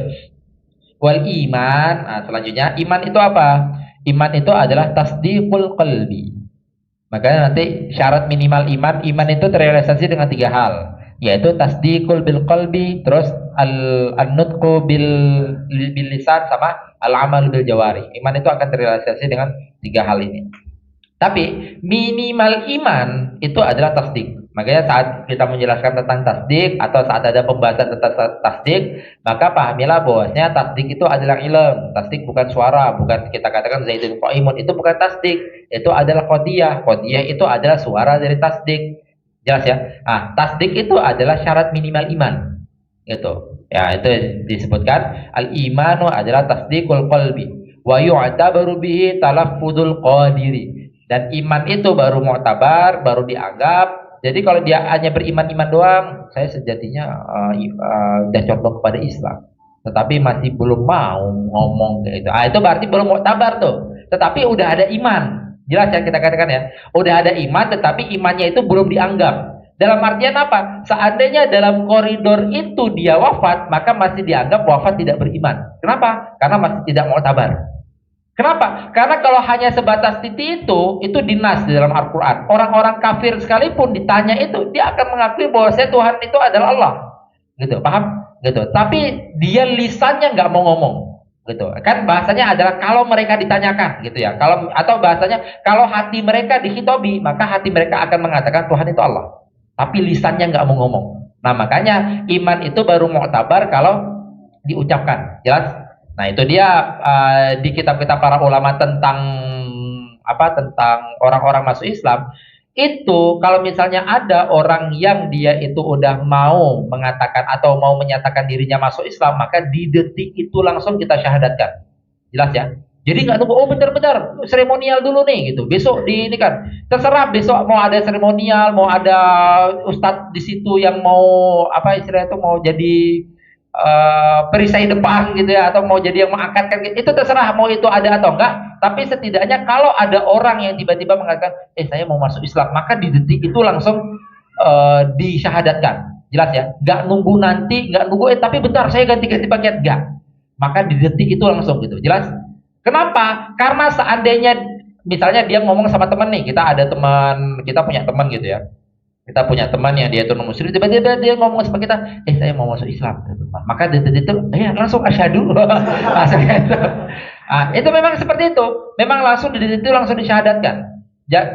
Wal iman, selanjutnya iman itu apa? Iman itu adalah tasdiqul qalbi. Makanya nanti syarat minimal iman itu terrealisasi dengan 3 hal, yaitu tasdiqul bil qalbi, terus an-nutqu bil lisan, sama al-amal bil jawari. Iman itu akan terrealisasi dengan 3 hal ini. Tapi minimal iman itu adalah tasdik. Makanya saat kita menjelaskan tentang tasdik atau saat ada pembahasan tentang tasdik, maka pahamilah bahwasanya tasdik itu adalah ilm. Tasdik bukan suara, bukan kita katakan Zaidun qaimun, itu bukan tasdik, itu adalah qadiyah. Qadiyah itu adalah suara dari tasdik. Jelas ya? Tasdik itu adalah syarat minimal iman. Itu. Ya, itu disebutkan al-imanu adalah tasdikul qalbi wa yu'tabaru bihi talaffuzul qadiri. Dan iman itu baru mu'tabar, baru dianggap. Jadi kalau dia hanya beriman-iman doang, saya sejatinya udah condong kepada Islam, tetapi masih belum mau ngomong kayak itu. Itu berarti belum mu'tabar tuh. Tetapi udah ada iman. Jelas ya kita katakan ya. Udah ada iman, tetapi imannya itu belum dianggap. Dalam artian apa? Seandainya dalam koridor itu dia wafat, maka masih dianggap wafat tidak beriman. Kenapa? Karena masih tidak mu'tabar. Kenapa? Karena kalau hanya sebatas titik itu dinas di dalam Al-Quran. Orang-orang kafir sekalipun ditanya itu, dia akan mengakui bahwa Tuhan itu adalah Allah. Gitu, paham? Gitu. Tapi dia lisannya nggak mau ngomong. Gitu. Kan bahasanya adalah kalau mereka ditanyakan, gitu ya. Atau bahasanya kalau hati mereka dihitobi, maka hati mereka akan mengatakan Tuhan itu Allah. Tapi lisannya nggak mau ngomong. Nah, makanya iman itu baru mu'tabar kalau diucapkan. Jelas? Nah, itu dia di kitab-kitab para ulama tentang orang-orang masuk Islam. Itu kalau misalnya ada orang yang dia itu udah mau mengatakan atau mau menyatakan dirinya masuk Islam, maka di detik itu langsung kita syahadatkan. Jelas ya? Jadi nggak tunggu, bentar-bentar, seremonial dulu nih gitu. Besok ini kan terserah, besok mau ada seremonial, mau ada ustadz di situ yang mau istilahnya itu mau jadi perisai depan gitu ya, atau mau jadi yang mengangkatkan gitu. Itu terserah mau itu ada atau enggak. Tapi setidaknya kalau ada orang yang tiba-tiba mengatakan saya mau masuk Islam, maka di detik itu langsung disyahadatkan. Jelas ya, nggak nunggu nanti, nggak nunggu tapi bentar saya ganti-ganti pakaian, enggak. Maka di detik itu langsung gitu. Jelas? Kenapa? Karena seandainya misalnya dia ngomong sama teman nih, kita punya teman gitu ya. Kita punya teman yang dia itu non-muslim, tiba-tiba dia ngomong sama kita, saya mau masuk Islam. Maka di detik itu langsung asyhadu. Langsung gitu. Itu memang seperti itu. Memang langsung di detik itu langsung disyahadatkan.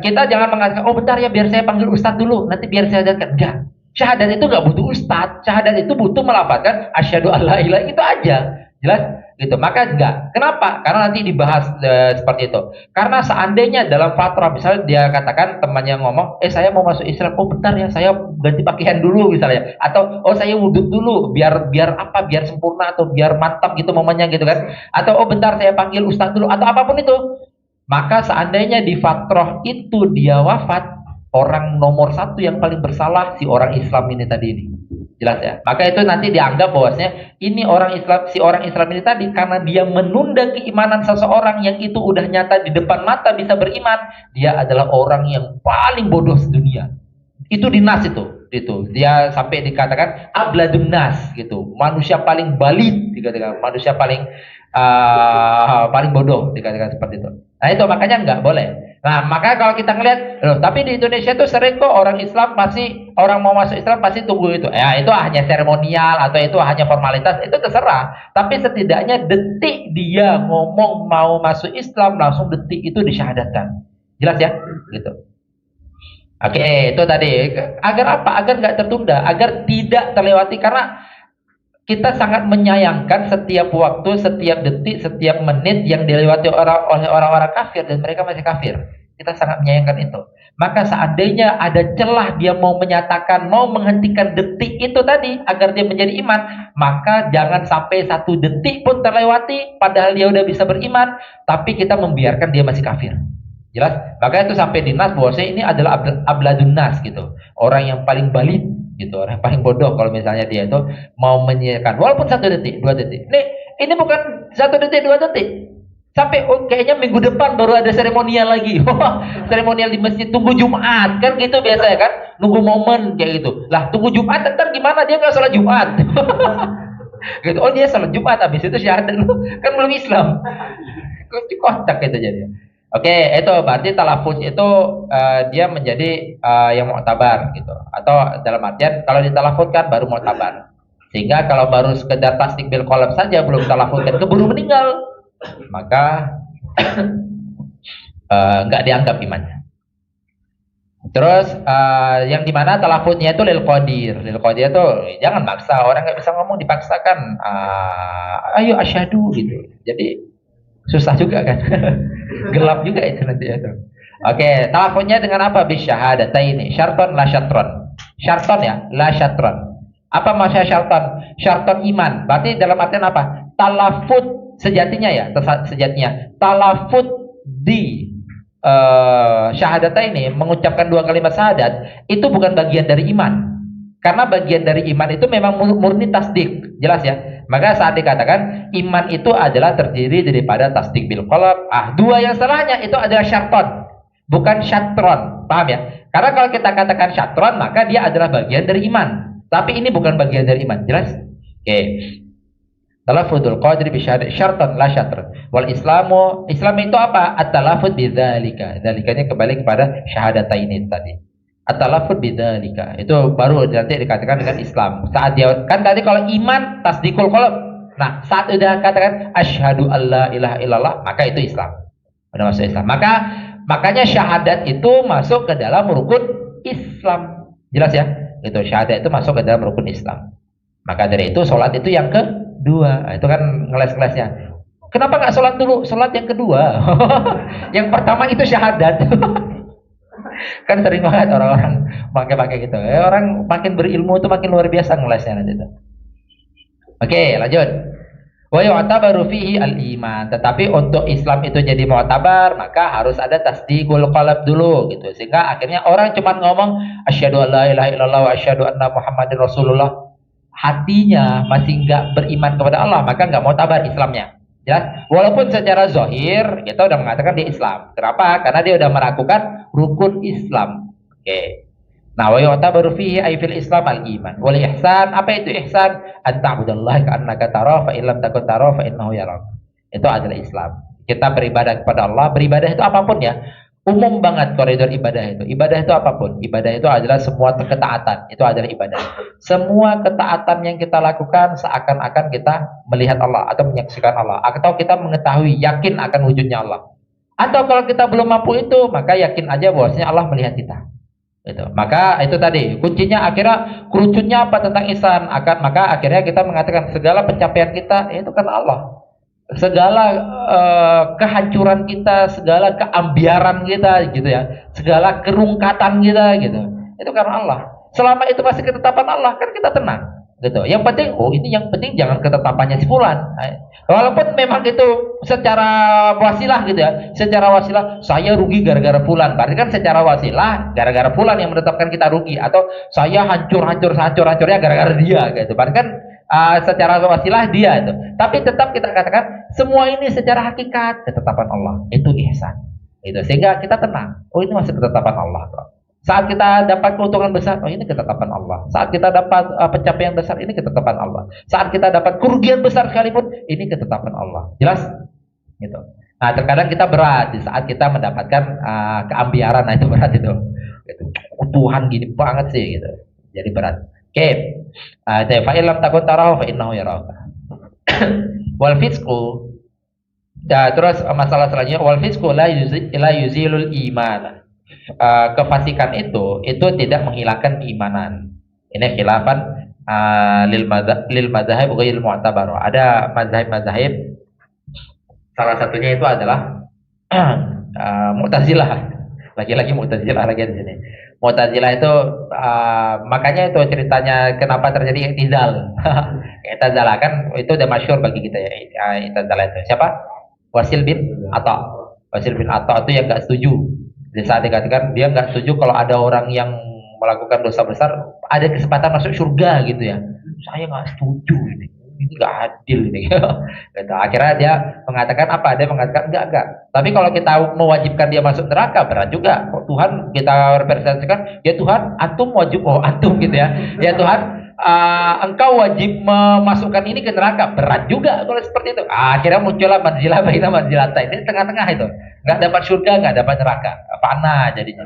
Kita jangan mengatakan, bentar ya biar saya panggil ustadz dulu, nanti biar saya syahadatkan. Enggak. Syahadat itu enggak butuh ustadz. Syahadat itu butuh melafazkan asyhadu alla ilaha, itu aja. Jelas? Gitu. Maka enggak. Kenapa? Karena nanti dibahas seperti itu. Karena seandainya dalam fatrah misalnya dia katakan temannya ngomong, saya mau masuk Islam. Bentar ya, saya ganti pakaian dulu misalnya. Atau saya wudhu dulu biar biar sempurna atau biar mantap gitu momennya gitu kan. Atau bentar saya panggil ustadz dulu atau apapun itu. Maka seandainya di fatrah itu dia wafat, orang nomor 1 yang paling bersalah si orang Islam ini tadi ini. Jelas ya. Maka itu nanti dianggap bahwasanya ini si orang Islam ini tadi karena dia menunda keimanan seseorang yang itu udah nyata di depan mata bisa beriman, dia adalah orang yang paling bodoh sedunia. Itu dinas itu. gitu. Dia sampai dikatakan abladun nas gitu. Manusia paling balit dikatakan, manusia paling paling bodoh dikatakan seperti itu. Nah itu makanya nggak boleh. Nah maka kalau kita ngelihat, loh tapi di Indonesia tuh sering kok orang Islam pasti orang mau masuk Islam pasti tunggu itu. Ya itu hanya seremonial atau itu hanya formalitas, itu terserah. Tapi setidaknya detik dia ngomong mau masuk Islam langsung detik itu disyahadatkan. Jelas ya? Gitu. Oke, itu tadi. Agar apa? Agar nggak tertunda, agar tidak terlewati karena kita sangat menyayangkan setiap waktu, setiap detik, setiap menit yang dilewati oleh orang-orang kafir dan mereka masih kafir. Kita sangat menyayangkan itu. Maka seandainya ada celah dia mau menyatakan, mau menghentikan detik itu tadi agar dia menjadi iman, maka jangan sampai satu detik pun terlewati padahal dia udah bisa beriman, tapi kita membiarkan dia masih kafir. Jelas? Maka itu sampai di nas bahwasanya ini adalah abladun nas gitu. Orang yang paling balit gitu, orang yang paling bodoh kalau misalnya dia itu mau menyiarkan walaupun 1 detik, 2 detik. Ini bukan 1 detik, 2 detik. Sampai kayaknya minggu depan baru ada seremonial lagi. Seremonial di masjid tunggu Jumat kan gitu biasa ya kan? Nunggu momen kayak gitu. Lah tunggu Jumat ntar gimana dia nggak sholat Jumat? Gitu. Oh dia sholat Jumat habis itu syahadat kan belum Islam. Kocak itu jadi. Oke, itu berarti talafuz itu dia menjadi yang mu'tabar gitu. Atau dalam artian kalau ditalafuzkan baru mu'tabar. Sehingga kalau baru sekedar tasdik bil qalb saja belum talafuzkan keburu meninggal, maka nggak dianggap imannya. Terus yang dimana talafuznya itu lil qadir. Lil qadir itu jangan maksa, orang nggak bisa ngomong dipaksakan. Ayo asyhadu gitu. Jadi susah juga kan. Gelap juga itu nanti ya. Oke, talafuznya dengan apa? Bisyahadataini. Syarton la syatron. Syarton ya, la syatron. Apa maksudnya syarton? Syarton iman. Berarti dalam artian apa? Talafuz sejatinya ya, sejatinya. Talafuz di syahadataini, mengucapkan 2 kalimat syahadat itu bukan bagian dari iman. Karena bagian dari iman itu memang murni tasdik. Jelas ya? Maka saat dikatakan iman itu adalah terdiri daripada tasdik bil qalb. 2 yang salahnya itu adalah syarton, bukan syatron. Paham ya? Karena kalau kita katakan syatron, maka dia adalah bagian dari iman. Tapi ini bukan bagian dari iman. Jelas? Oke. Talaffudzul qadri bi syarton la syatron. Wal Islam itu apa? At-talaffuz bidzalika. Dzalikanya kembali kepada syahadataini tadi. At-talaffuz bidzalika itu baru nanti dikatakan dengan Islam. Saat dia kan tadi kalau iman tasdikul qalb. Nah, saat udah katakan asyhadu alla ilaha illallah, maka itu Islam. Udah masuk Islam. Makanya syahadat itu masuk ke dalam rukun Islam. Jelas ya? Itu syahadat itu masuk ke dalam rukun Islam. Maka dari itu salat itu yang kedua. Nah, itu kan ngeles-ngelesnya. Kenapa nggak salat dulu? Salat yang kedua. Yang pertama itu syahadat. Kan sering banget orang-orang pakai gitu. Orang makin berilmu itu makin luar biasa ngelesnya nanti itu. Oke, lanjut. Wa yu'tabaru fihi al-iman. Tetapi untuk Islam itu jadi mu'tabar, maka harus ada tasdiqul qalb dulu gitu. Sehingga akhirnya orang cuma ngomong asyhadu alla ilaha illallah wa asyhadu anna muhammadin rasulullah. Hatinya masih enggak beriman kepada Allah, maka enggak mu'tabar Islamnya. Ya, walaupun secara zahir kita udah mengatakan dia Islam. Kenapa? Karena dia udah melakukan rukun Islam. Oke. Nah, wa yu'tabaru fihi ay fil Islam al-iman. Wal ihsan, apa itu ihsan? An ta'budallaha ka'annaka tarahu fa illam takun tarahu fa innahu yarak. Itu adalah Islam. Kita beribadah kepada Allah. Beribadah itu apapun ya. Umum banget koridor ibadah itu. Ibadah itu apapun. Ibadah itu adalah semua ketaatan. Itu adalah ibadah. Semua ketaatan yang kita lakukan seakan-akan kita melihat Allah atau menyaksikan Allah. Atau kita mengetahui, yakin akan wujudnya Allah. Atau kalau kita belum mampu itu, maka yakin aja bahwasanya Allah melihat kita. Gitu. Maka itu tadi kuncinya akhirnya kerucutnya apa tentang ihsan. Maka akhirnya kita mengatakan segala pencapaian kita itu kan Allah. Segala kehancuran kita, segala keambiaran kita gitu ya, segala kerungkatan kita gitu, itu karena Allah. Selama itu masih ketetapan Allah kan kita tenang gitu. Yang penting, yang penting jangan ketetapannya si fulan. Walaupun memang itu secara wasilah gitu ya, secara wasilah saya rugi gara-gara fulan, berarti kan secara wasilah gara-gara fulan yang menetapkan kita rugi, atau saya hancurnya gara-gara dia gitu, berarti kan secara wasilah dia itu. Tapi tetap kita katakan semua ini secara hakikat ketetapan Allah. Itu ihsan. Itu sehingga kita tenang. Oh, ini masih ketetapan Allah, bro. Saat kita dapat keuntungan besar, oh ini ketetapan Allah. Saat kita dapat pencapaian besar, ini ketetapan Allah. Saat kita dapat kerugian besar sekalipun, ini ketetapan Allah. Jelas? Gitu. Nah, terkadang kita berat di saat kita mendapatkan keambiaran, nah itu berat itu. Gitu. Oh, Tuhan gini banget sih gitu. Jadi berat. Oke. Fa illam takun tarahu fa innahu yaraka. Wal fisqu. Terus masalah selanjutnya wal fisqu la yuzilul iman. Kefasikan itu tidak menghilangkan keimanan. Ini khilafan lil madzhab ghairil mu'tabar. Ada mazhab-mazhab, salah satunya itu adalah Mu'tazilah. Lagi-lagi Mu'tazilah lagi di sini. Mu'tazilah itu makanya itu ceritanya kenapa terjadi i'tizal. I'tizal kan itu udah masyhur bagi kita ya. I'tizal itu siapa? Wasil bin Atta. Wasil bin Atta itu yang enggak setuju. Di saat dikatakan dia nggak setuju kalau ada orang yang melakukan dosa besar ada kesempatan masuk surga gitu ya. Saya nggak setuju ini nggak adil ini. Gitu. Akhirnya dia mengatakan apa? Dia mengatakan enggak. Tapi kalau kita mewajibkan dia masuk neraka berat juga. Kok Tuhan kita representasikan? Ya Tuhan, antum wajib antum gitu ya. Ya Tuhan, engkau wajib memasukkan ini ke neraka berat juga kalau seperti itu. Akhirnya muncullah manzilah baina manzilata ini tengah-tengah itu. Nggak dapat surga, nggak dapat neraka, fana jadinya.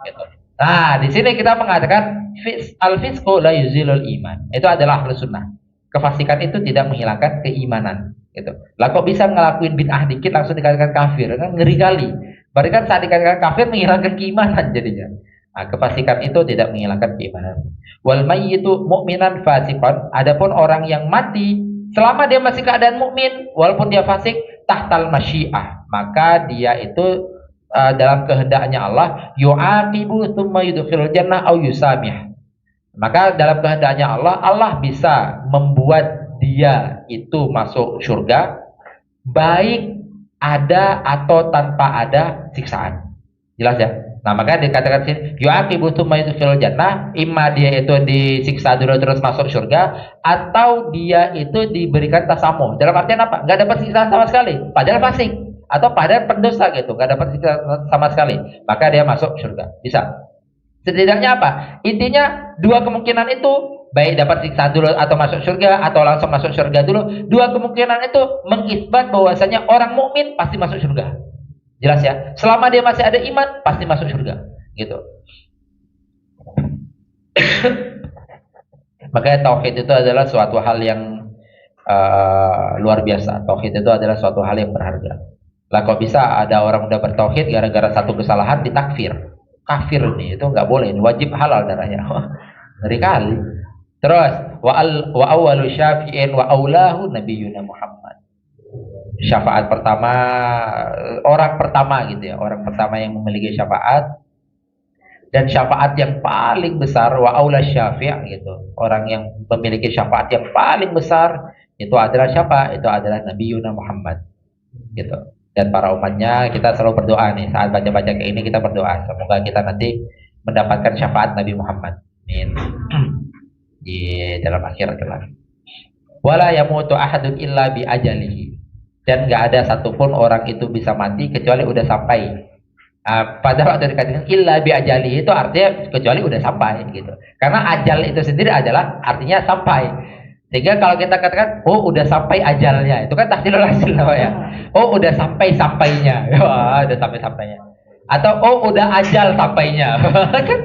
Gitu. Nah, di sini kita mengatakan al-fisqu la yuzilul iman. Itu adalah ahlus sunnah. Kefasikan itu tidak menghilangkan keimanan. Gitu. Lah kok bisa ngelakuin bid'ah dikit langsung dikatakan kafir? Kan ngeri kali. Berarti kan saat dikatakan kafir menghilangkan keimanan jadinya. Nah, kefasikan itu tidak menghilangkan keimanan. Wal mayyitu mu'minan fasiqan. Adapun orang yang mati selama dia masih keadaan mukmin walaupun dia fasik tahtal masyiah, maka dia itu dalam kehendaknya Allah yu'aqibu tsumma yudkhilul jannah au yusamih. Maka dalam kehendaknya Allah bisa membuat dia itu masuk surga baik ada atau tanpa ada siksaan. Jelas ya? Nah, maka dikatakan sini yu'aqibu tsumma yudkhilul jannah, imma dia itu disiksa dulu terus masuk surga atau dia itu diberikan tasamuh. Dalam artian apa? Enggak dapat siksaan sama sekali, padahal fasik atau padahal pendosa gitu, enggak dapat siksaan sama sekali. Maka dia masuk surga. Bisa. Setidaknya apa? Intinya dua kemungkinan itu baik dapat siksa dulu atau masuk surga atau langsung masuk surga dulu. Dua kemungkinan itu mengisbat bahwasanya orang mukmin pasti masuk surga. Jelas ya? Selama dia masih ada iman, pasti masuk surga. Gitu. Makanya tauhid itu adalah suatu hal yang luar biasa. Tauhid itu adalah suatu hal yang berharga. Lah kok bisa ada orang udah bertauhid gara-gara satu kesalahan ditakfir? Kafir nih, itu nggak boleh. Ini wajib halal darahnya. Ngeri kali. Terus wa awwalu syafi'in wa aulahu nabiyyuna Muhammad. Syafaat pertama, orang pertama gitu ya, orang pertama yang memiliki syafaat dan syafaat yang paling besar wa aula syafi' gitu. Orang yang memiliki syafaat yang paling besar itu adalah siapa? Itu adalah Nabi Yuna Muhammad gitu. Dan para umatnya kita selalu berdoa nih saat baca-baca kayak ini, kita berdoa semoga kita nanti mendapatkan syafaat Nabi Muhammad. Amin. Di dalam akhirat kelak. Wala yamutu ahadun illa bi ajalihi. Dan nggak ada satupun orang itu bisa mati kecuali udah sampai. Pada waktu dikatakan illa bi ajali itu artinya kecuali udah sampai gitu. Karena ajal itu sendiri adalah artinya sampai. Sehingga kalau kita katakan oh udah sampai ajalnya, itu kan tahsilul hasil ya. Oh udah sampai sampainya. Wah, udah sampai sampainya. Atau oh udah ajal sampainya. Kan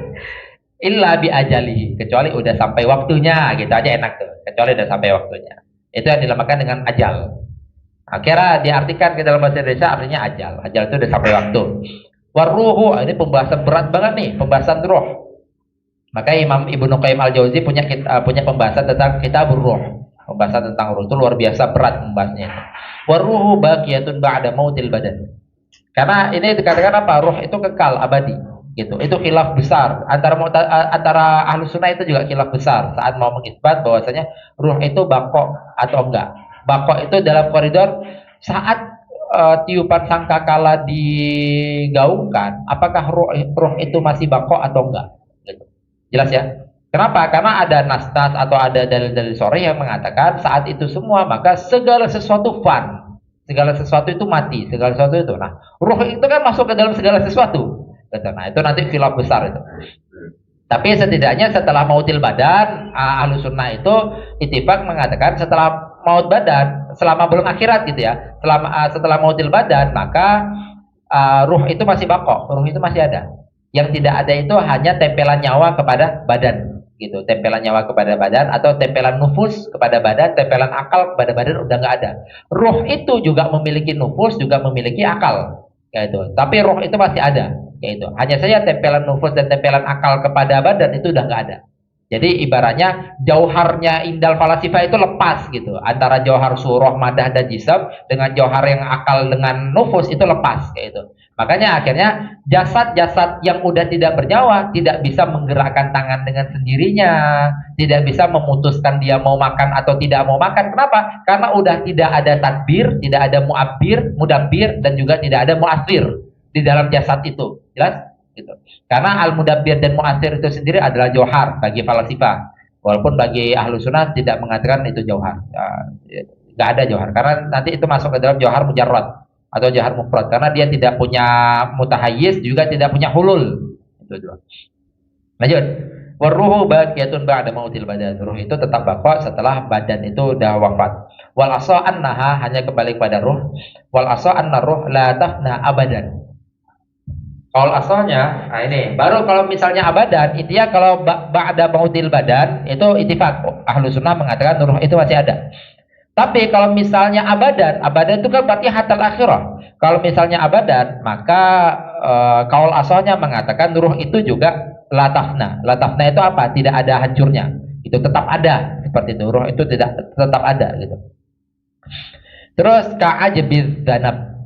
illa bi ajali, kecuali udah sampai waktunya, gitu aja enak tuh. Kecuali udah sampai waktunya. Itu yang dinamakan dengan ajal. Akhirnya diartikan ke dalam bahasa Indonesia artinya ajal. Ajal itu udah sampai waktu. Waruhu, ini pembahasan berat banget nih, pembahasan roh. Maka Imam Ibnu Qayyim Al-Jauzi punya pembahasan tentang kitabur ruh. Pembahasan tentang ruh itu luar biasa berat pembahasannya. Waruhu baqiyatun ba'da mautil badan. Karena ini dikatakan apa? Ruh itu kekal abadi. Gitu. Itu khilaf besar antara Ahlus Sunnah itu juga khilaf besar saat mau mengisbat bahwasanya ruh itu baqo atau enggak. Bako itu dalam koridor saat tiupan sangkakala digaungkan, apakah ruh itu masih bako atau enggak? Gitu. Jelas ya? Kenapa? Karena ada nas-nas atau ada dalil-dalil sore yang mengatakan saat itu semua maka segala sesuatu fan, segala sesuatu itu mati, segala sesuatu itu. Nah, ruh itu kan masuk ke dalam segala sesuatu. Gitu. Nah itu nanti khilaf besar itu. Tapi setidaknya setelah mautil badan, Ahlus Sunnah itu ittifaq mengatakan setelah maut badan, selama belum akhirat gitu ya, setelah mautil badan, maka ruh itu masih bako, ruh itu masih ada. Yang tidak ada itu hanya tempelan nyawa kepada badan, gitu. Tempelan nyawa kepada badan atau tempelan nufus kepada badan, tempelan akal kepada badan udah nggak ada. Ruh itu juga memiliki nufus, juga memiliki akal, kayak itu. Tapi ruh itu masih ada. Yaitu hanya saja tempelan nufus dan tempelan akal kepada badan itu udah nggak ada. Jadi ibaratnya jauharnya indal falasifah itu lepas gitu, antara jauhar surah, madah dan jisam dengan jauhar yang akal dengan nufus itu lepas kayak itu. Makanya akhirnya jasad-jasad yang udah tidak bernyawa tidak bisa menggerakkan tangan dengan sendirinya, tidak bisa memutuskan dia mau makan atau tidak mau makan. Kenapa? Karena udah tidak ada tadbir, tidak ada mudabbir dan juga tidak ada muasir di dalam jasad itu. Jelas? Gitu. Karena al-mudabbir dan muasir itu sendiri adalah jauhar bagi falasifah. Walaupun bagi ahlu sunnah tidak mengatakan itu jauhar. Nggak ada jauhar. Karena nanti itu masuk ke dalam jauhar mujarrad atau jauhar mufrad. Karena dia tidak punya mutahayyiz, juga tidak punya hulul. Itu dua. Lanjut. Waruhu baqiyatun ba'da mautil badan. Ruh itu tetap baqa setelah badan itu udah wafat. Wal asa annaha, hanya kembali pada ruh. Wal asa anna ruh la tafna abadan. Kalau asalnya, nah ini baru kalau misalnya abadan, intinya kalau ba'da mautil badan itu ittifaq. Ahlu sunnah mengatakan ruh itu masih ada. Tapi kalau misalnya abadan itu kan berarti hatal akhirah. Kalau misalnya abadan, maka kaul asalnya mengatakan ruh itu juga latafna. Latafna itu apa? Tidak ada hancurnya. Itu tetap ada. Seperti itu. Ruh itu tidak tetap ada gitu. Terus ka'ajbiz dzanab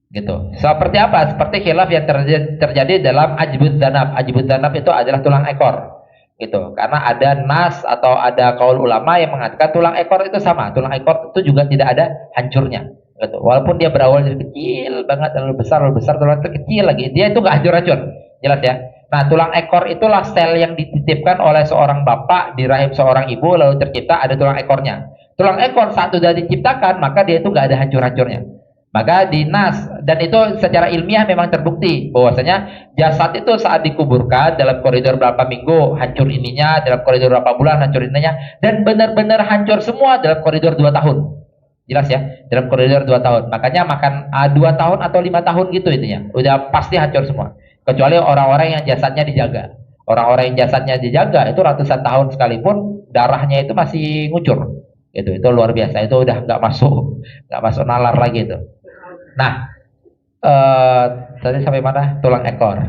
gitu. Seperti apa? Seperti khilaf yang terjadi dalam ajbud dzanab. Ajbud dzanab itu adalah tulang ekor. Gitu. Karena ada nas atau ada kaul ulama yang mengatakan tulang ekor itu sama. Tulang ekor itu juga tidak ada hancurnya. Gitu. Walaupun dia berawal dari kecil banget, lalu besar, tulang itu kecil lagi. Dia itu nggak hancur-hancur. Jelas ya. Nah, tulang ekor itulah sel yang dititipkan oleh seorang bapak di rahim seorang ibu, lalu tercipta ada tulang ekornya. Tulang ekor saat sudah diciptakan, maka dia itu nggak ada hancur-hancurnya. Maka di nas, dan itu secara ilmiah memang terbukti bahwasanya jasad itu saat dikuburkan dalam koridor berapa minggu hancur ininya, dalam koridor berapa bulan hancur ininya, dan benar-benar hancur semua dalam koridor 2 tahun. Jelas ya, dalam koridor 2 tahun. Makanya makan 2 tahun atau 5 tahun gitu intinya. Udah pasti hancur semua. Kecuali orang-orang yang jasadnya dijaga. Orang-orang yang jasadnya dijaga itu ratusan tahun sekalipun darahnya itu masih ngucur. Itu luar biasa. Itu udah nggak masuk nalar lagi itu. Nah, tadi sampai mana? Tulang ekor.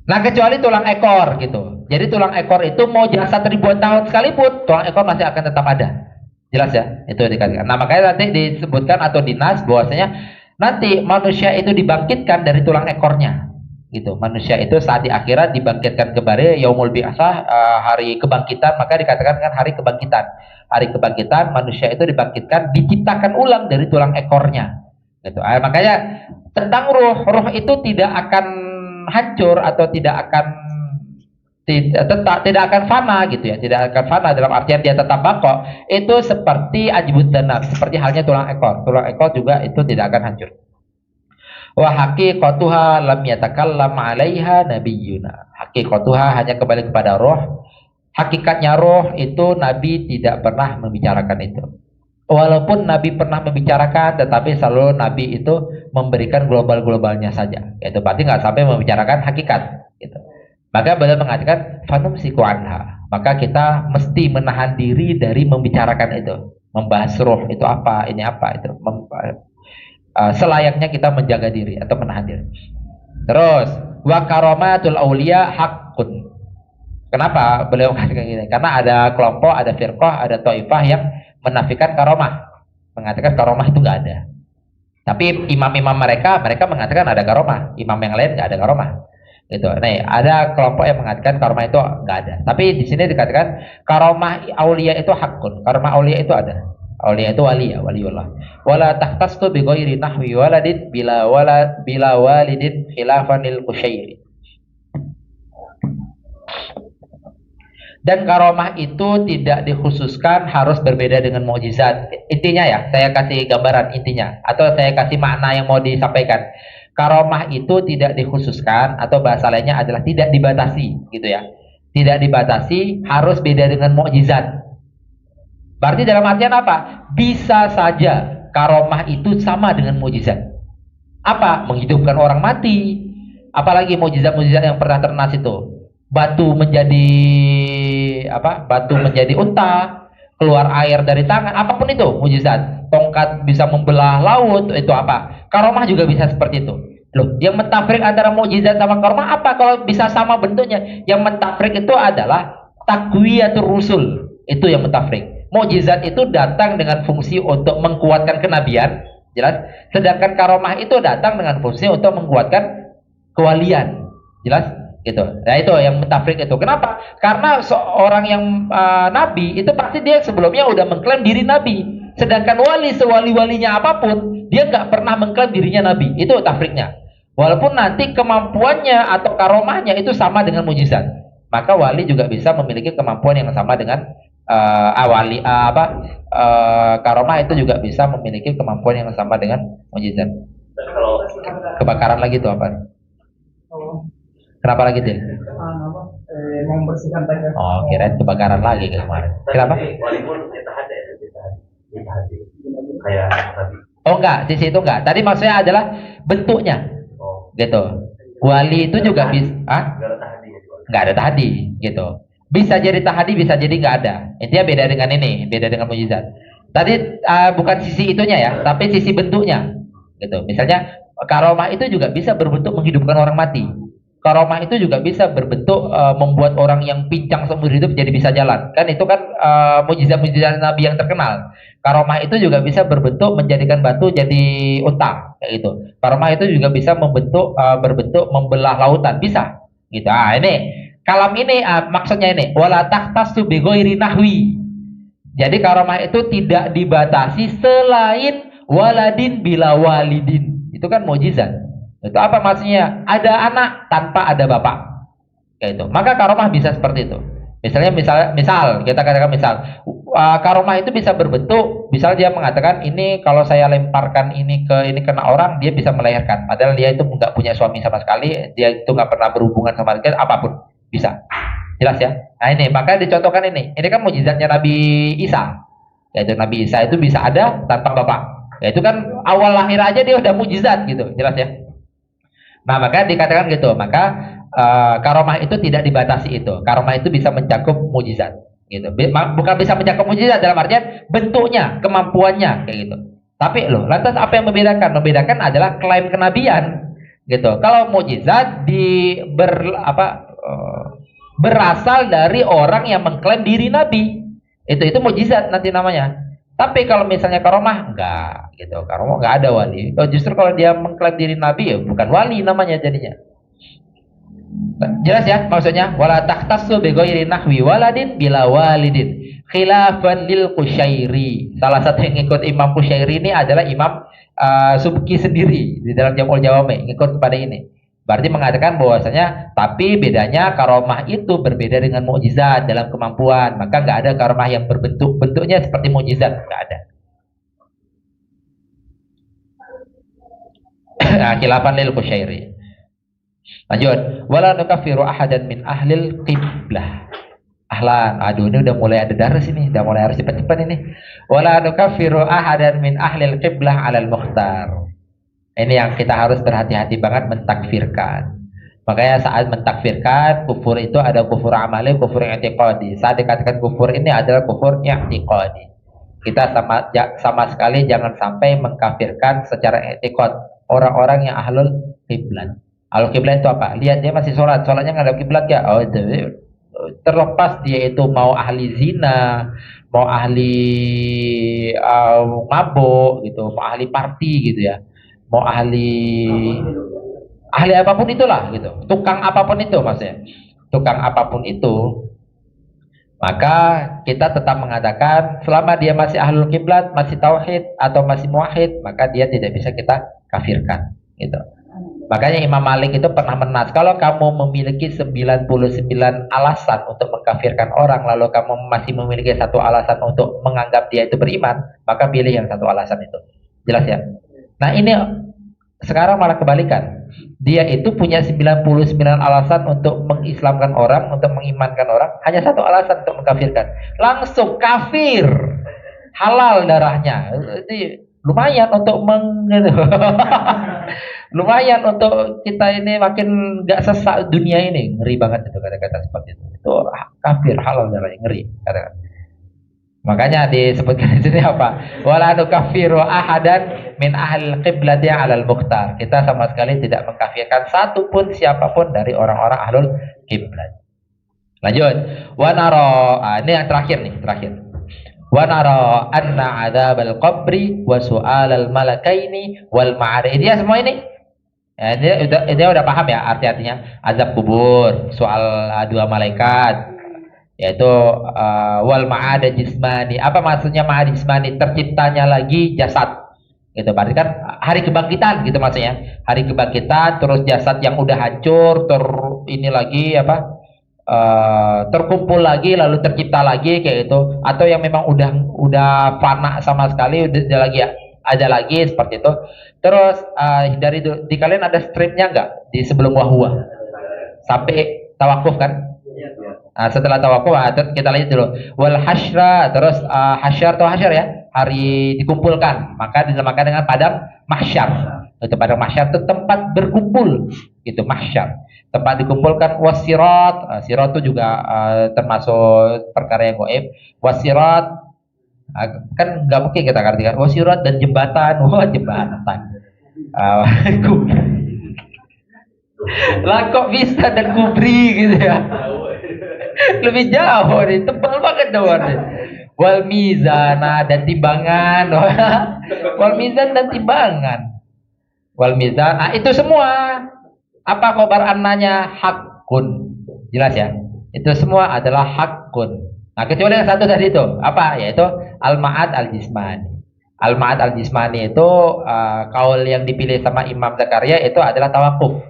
Nah, kecuali tulang ekor gitu. Jadi tulang ekor itu mau jasad ribuan tahun sekalipun, tulang ekor masih akan tetap ada. Jelas ya? Itu dikatakan. Nah, makanya nanti disebutkan atau dinas bahwasanya nanti manusia itu dibangkitkan dari tulang ekornya. Gitu. Manusia itu saat di akhirat dibangkitkan kembali yaumul bi'tsah, hari kebangkitan, maka dikatakan kan hari kebangkitan. Hari kebangkitan manusia itu dibangkitkan, diciptakan ulang dari tulang ekornya. Gitu. Makanya tentang ruh itu tidak akan hancur atau tidak akan fana gitu ya, tidak akan fana dalam artian dia tetap bako. Itu seperti ajbud dzanab, seperti halnya tulang ekor juga itu tidak akan hancur. Wa haqiqatuha lam yatakallam 'alaiha nabiyyuna. Haqiqatuha hanya kembali kepada roh. Hakikatnya roh itu Nabi tidak pernah membicarakan itu. Walaupun Nabi pernah membicarakan, tetapi selalu Nabi itu memberikan global-globalnya saja. Itu berarti nggak sampai membicarakan hakikat. Gitu. Maka beliau mengatakan fanumsiku anha. Maka kita mesti menahan diri dari membicarakan itu, membahas roh itu apa, ini apa itu. Selayaknya kita menjaga diri atau menahan diri. Terus wa karamatul auliya haqqun. Kenapa beliau mengatakan gini? Karena ada kelompok, ada firqah, ada taifah yang menafikan karomah, mengatakan karomah itu nggak ada. Tapi imam-imam mereka mengatakan ada karomah, imam yang lain nggak ada karomah. Gitu. Nih ada kelompok yang mengatakan karomah itu nggak ada. Tapi di sini dikatakan karomah aulia itu hakun, karomah aulia itu ada. Aulia itu waliullah. Wala tahtastu bi ghairi nahwi waladin bila walidin khilafanil kusyairi. Dan karomah itu tidak dikhususkan harus berbeda dengan mukjizat. Intinya ya, saya kasih gambaran intinya atau saya kasih makna yang mau disampaikan. Karomah itu tidak dikhususkan atau bahasa lainnya adalah tidak dibatasi, gitu ya. Tidak dibatasi, harus beda dengan mukjizat. Berarti dalam artian apa? Bisa saja karomah itu sama dengan mukjizat. Apa? Menghidupkan orang mati. Apalagi mukjizat-mukjizat yang pernah ternas itu. Batu menjadi apa? Batu menjadi unta, keluar air dari tangan, apapun itu mukjizat. Tongkat bisa membelah laut, itu apa? Karomah juga bisa seperti itu. Loh, yang mentafrik antara mukjizat sama karomah apa kalau bisa sama bentuknya? Yang mentafrik itu adalah taqwiyatur rusul. Itu yang mentafrik. Mukjizat itu datang dengan fungsi untuk menguatkan kenabian, jelas. Sedangkan karomah itu datang dengan fungsi untuk menguatkan kewalian, jelas. Gitu. Nah itu yang mentafrik itu. Kenapa? Karena seorang yang nabi itu pasti dia sebelumnya udah mengklaim diri nabi. Sedangkan wali sewali-walinya apapun, dia nggak pernah mengklaim dirinya nabi. Itu tafriknya. Walaupun nanti kemampuannya atau karomahnya itu sama dengan mujizat, maka wali juga bisa memiliki kemampuan yang sama dengan karomah itu juga bisa memiliki kemampuan yang sama dengan mujizat. Kalau kebakaran lagi tuh apa? Kenapa lagi dia? Membersihkan tangga. Oh, kirain kebakaran lagi kayak kemarin. Kenapa? walaupun kita ada kayak tadi. Oh enggak, sisi itu enggak. Tadi maksudnya adalah bentuknya. Oh. Gitu. Wali itu juga bisa, nggak ada tahadi, gitu. Bisa jadi tahadi, bisa jadi nggak ada. Intinya beda dengan ini, beda dengan mujizat. Tadi bukan sisi itunya ya, tapi sisi bentuknya, gitu. Misalnya karomah itu juga bisa berbentuk menghidupkan orang mati. Karomah itu juga bisa berbentuk membuat orang yang pincang seumur hidup jadi bisa jalan. Kan itu kan mujizat-mujizat Nabi yang terkenal. Karomah itu juga bisa berbentuk menjadikan batu jadi unta, kayak gitu. Karomah itu juga bisa berbentuk membelah lautan, bisa. Gitu. Ini kalam ini maksudnya ini wala tahtasu bi ghairi nahwi. Jadi karomah itu tidak dibatasi selain waladin bila walidin. Itu kan mujizat. Itu apa maksudnya? Ada anak tanpa ada bapak. Kayak itu. Maka karomah bisa seperti itu. Misal kita katakan karomah itu bisa berbentuk, misal dia mengatakan ini kalau saya lemparkan ini kena orang, dia bisa melahirkan. Padahal dia itu nggak punya suami sama sekali, dia itu nggak pernah berhubungan sama sekali, apapun bisa. Jelas ya? Nah ini, maka dicontohkan ini. Ini kan mujizatnya Nabi Isa. Yaitu Nabi Isa itu bisa ada tanpa bapak. Ya itu kan awal lahir aja dia udah mujizat gitu, jelas ya? Nah, maka dikatakan gitu. Maka karomah itu tidak dibatasi itu. Karomah itu bisa mencakup mujizat, gitu. Bukan bisa mencakup mujizat dalam artian bentuknya, kemampuannya, kayak gitu. Tapi loh, lantas apa yang membedakan? Membedakan adalah klaim kenabian, gitu. Kalau mujizat berasal dari orang yang mengklaim diri nabi, itu mujizat nanti namanya. Tapi kalau misalnya karomah enggak, gitu. Karomah enggak ada wali. Justru kalau dia mengklaim diri nabi ya bukan wali namanya jadinya. Jelas ya maksudnya? Wala tahtassu bi ghairi nahwi waladin bila walidin. Khilafan lil Qusyairi. Salah satu yang ikut Imam Qusyairi ini adalah Imam Subki sendiri di dalam Jamul Jawami, ikut pada ini. Berarti mengatakan bahwasanya tapi bedanya karomah itu berbeda dengan mukjizat dalam kemampuan. Maka nggak ada karomah yang bentuknya seperti mukjizat, nggak ada. Nah, khilafan lil Qusyairi. Lanjut, wala nukaffiru ahadan min ahlil qiblah. Ahlan, aduh ini udah mulai ada darah sini, udah mulai harus cepat-cepat ini. Wala nukaffiru ahadan min ahlil qiblah 'alal mukhtar. Ini yang kita harus berhati-hati banget mentakfirkan. Makanya saat mentakfirkan, kufur itu ada kufur amali, kufur i'tiqadi. Saat dikatakan kufur ini adalah kufur i'tiqadi. Kita sama sekali jangan sampai mengkafirkan secara i'tiqad orang-orang yang ahlul kiblat. Ahlul kiblat itu apa? Lihat dia masih sholatnya ngadep kiblat ya. Oh itu terlepas dia itu mau ahli zina, mau ahli mabuk gitu, mau ahli party gitu ya. Mau ahli apapun itulah gitu, tukang apapun itu maksudnya, tukang apapun itu, maka kita tetap mengatakan selama dia masih ahlul kiblat, masih tauhid atau masih muwahhid, maka dia tidak bisa kita kafirkan gitu. Makanya Imam Malik itu pernah menas, kalau kamu memiliki 99 alasan untuk mengkafirkan orang, lalu kamu masih memiliki satu alasan untuk menganggap dia itu beriman, maka pilih yang satu alasan itu. Jelas ya? Nah ini sekarang malah kebalikan. Dia itu punya 99 alasan untuk mengislamkan orang, untuk mengimankan orang, hanya satu alasan untuk mengkafirkan. Langsung kafir. Halal darahnya. Jadi lumayan untuk gitu. Lumayan untuk kita ini makin gak sesak dunia ini. Ngeri banget itu kata-kata seperti itu. Itu kafir, halal darahnya, ngeri kata-kata. Makanya disebutkan di sini apa? Wala nukaffiru ahadan min ahlil qiblati 'alal mukhtar. Kita sama sekali tidak mengkafirkan satu pun siapapun dari orang-orang ahlul kiblat. Lanjut. Wa nara, ini yang terakhir nih, terakhir. Wa nara anna 'adzabal qabri wa su'alal malakaini wal ma'arij. Dia semua ini. Ya, dia udah paham ya arti-artinya. Azab kubur, soal dua malaikat, yaitu wal ma'ada jismani. Apa maksudnya ma'ada jismani? Terciptanya lagi jasad. Gitu. Berarti kan hari kebangkitan gitu maksudnya. Hari kebangkitan, terus jasad yang udah hancur ini lagi apa? Terkumpul lagi lalu tercipta lagi kayak itu, atau yang memang udah fana sama sekali, udah lagi ya, ada lagi seperti itu. Terus dari di kalian ada stripnya nggak di sebelum wahwa sampai tawakuf kan? Nah, setelah tawakuf kita lihat dulu wal hasyra, terus hasyar atau hasyar ya, hari dikumpulkan, maka dinamakan dengan padang mahsyar. Itu padang mahsyar itu tempat berkumpul, gitu, mahsyar, tempat dikumpulkan. Wasirat, sirat itu juga termasuk perkara yang gaib. Wasirat kan nggak mungkin kita artikan wasirat dan jembatan. Wah, jembatan. Lah kok bisa dan kubri gitu ya. Lebih jauh nih, tebal banget dong. Wal mizana dan timbangan. Wal mizan dan timbangan. Wal mizan, itu semua apa khobar annanya hakun. Jelas ya? Itu semua adalah hakun. Nah, kecuali yang satu tadi itu, apa? Yaitu al-ma'ad al-jismani. Al-ma'ad al-jismani itu kaul yang dipilih sama Imam Zakaria itu adalah tawakuf.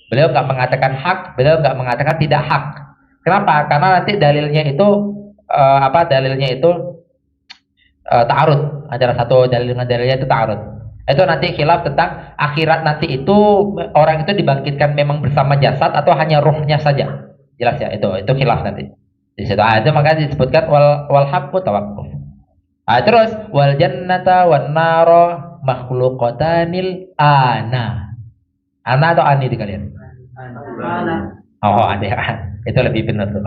Beliau nggak mengatakan hak, beliau nggak mengatakan tidak hak. Kenapa? Karena nanti dalilnya itu dalilnya itu ta'arud. Adalah satu dalil dengan dalilnya itu ta'arud. Itu nanti khilaf tentang akhirat nanti itu orang itu dibangkitkan memang bersama jasad atau hanya ruhnya saja. Jelas ya, itu khilaf nanti. Di situ itu maka disebutkan wal haqqu tawaqquf. Terus wal jannata wan nara makhluqatanil ana. Ana atau ani di kalian? Ana. Oh, ada. Itu lebih benar tuh.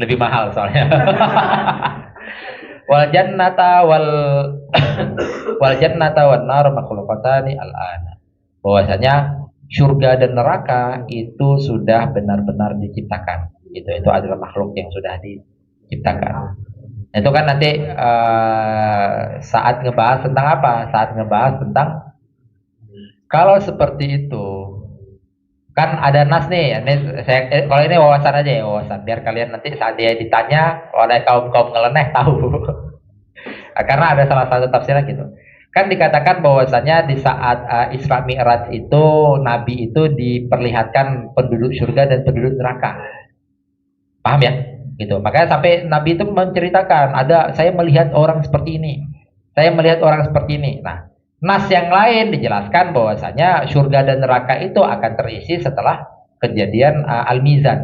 Lebih mahal soalnya. Wal jannata wal jannata wan nar makhluqatani al-ana. Bahwasanya surga dan neraka itu sudah benar-benar diciptakan. Itu adalah makhluk yang sudah diciptakan. Itu kan nanti saat ngebahas tentang apa? Saat ngebahas tentang kalau seperti itu kan ada nas nih. Ini kalau ini wawasan aja ya, wawasan biar kalian nanti saat dia ditanya oleh kaum ngeleneh tahu. Karena ada salah satu tafsirnya gitu. Kan dikatakan bahwasanya di saat Isra Mi'raj itu Nabi itu diperlihatkan penduduk surga dan penduduk neraka. Paham ya? Gitu. Makanya sampai Nabi itu menceritakan, saya melihat orang seperti ini. Saya melihat orang seperti ini. Nah, nas yang lain dijelaskan bahwasanya surga dan neraka itu akan terisi setelah kejadian Al-Mizan.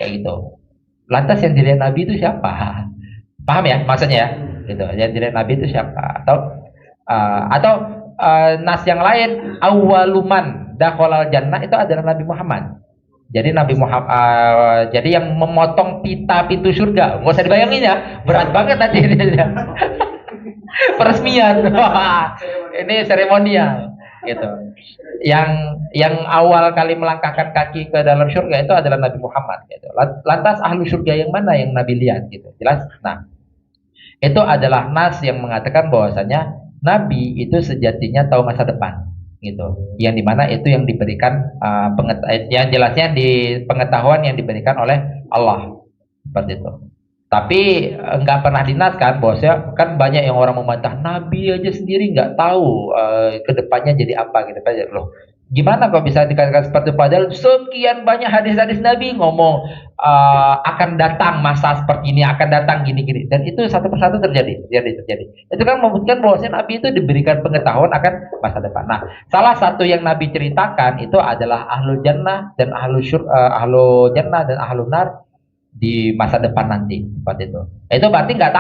Kayak gitu. Lantas yang dilihat Nabi itu siapa? Paham ya maksudnya ya? Gitu. Yang dilihat Nabi itu siapa? Atau nas yang lain, awaluman dakhalal jannah itu adalah Nabi Muhammad. Jadi Nabi Muhammad, jadi yang memotong pita pintu surga. Nggak usah dibayangin ya, berat banget nanti ini. Peresmian. Ini seremonial gitu. Yang awal kali melangkahkan kaki ke dalam surga itu adalah Nabi Muhammad gitu. Lantas ahlu surga yang mana yang Nabi lihat gitu. Jelas? Nah, itu adalah nas yang mengatakan bahwasanya Nabi itu sejatinya tahu masa depan gitu. Yang dimana itu yang diberikan yang jelasnya di pengetahuan yang diberikan oleh Allah seperti itu. Tapi nggak pernah dinaskan bahwasanya kan banyak yang orang membantah Nabi aja sendiri nggak tahu kedepannya jadi apa gitu. Loh, gimana kok bisa dikatakan seperti itu padahal sekian banyak hadis-hadis Nabi ngomong akan datang masa seperti ini, akan datang gini-gini, dan itu satu persatu terjadi. Itu kan membuktikan bahwasanya Nabi itu diberikan pengetahuan akan masa depan. Nah, salah satu yang Nabi ceritakan itu adalah ahlul jannah dan ahlu jannah dan ahlul nar di masa depan nanti, seperti itu. Itu berarti nggak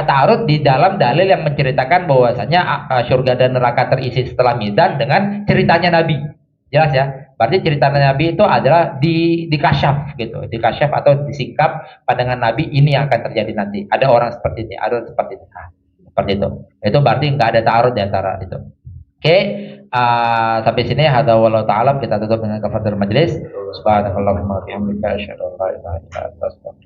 tarut di dalam dalil yang menceritakan bahwasanya surga dan neraka terisi setelah mizan dengan ceritanya Nabi. Jelas ya? Berarti cerita Nabi itu adalah dikasyaf gitu, dikasyaf atau disingkap pandangan Nabi ini yang akan terjadi nanti. Ada orang seperti ini, ada orang seperti ini. Nah, seperti itu. Itu berarti nggak ada ta'arud di antara itu. Oke, sampai sini hadza wallahu ta'ala, kita tutup dengan kafaratul majelis. Subhanakallahumma wa bihamdika asyhadu an la ilaha illa anta astaghfiruka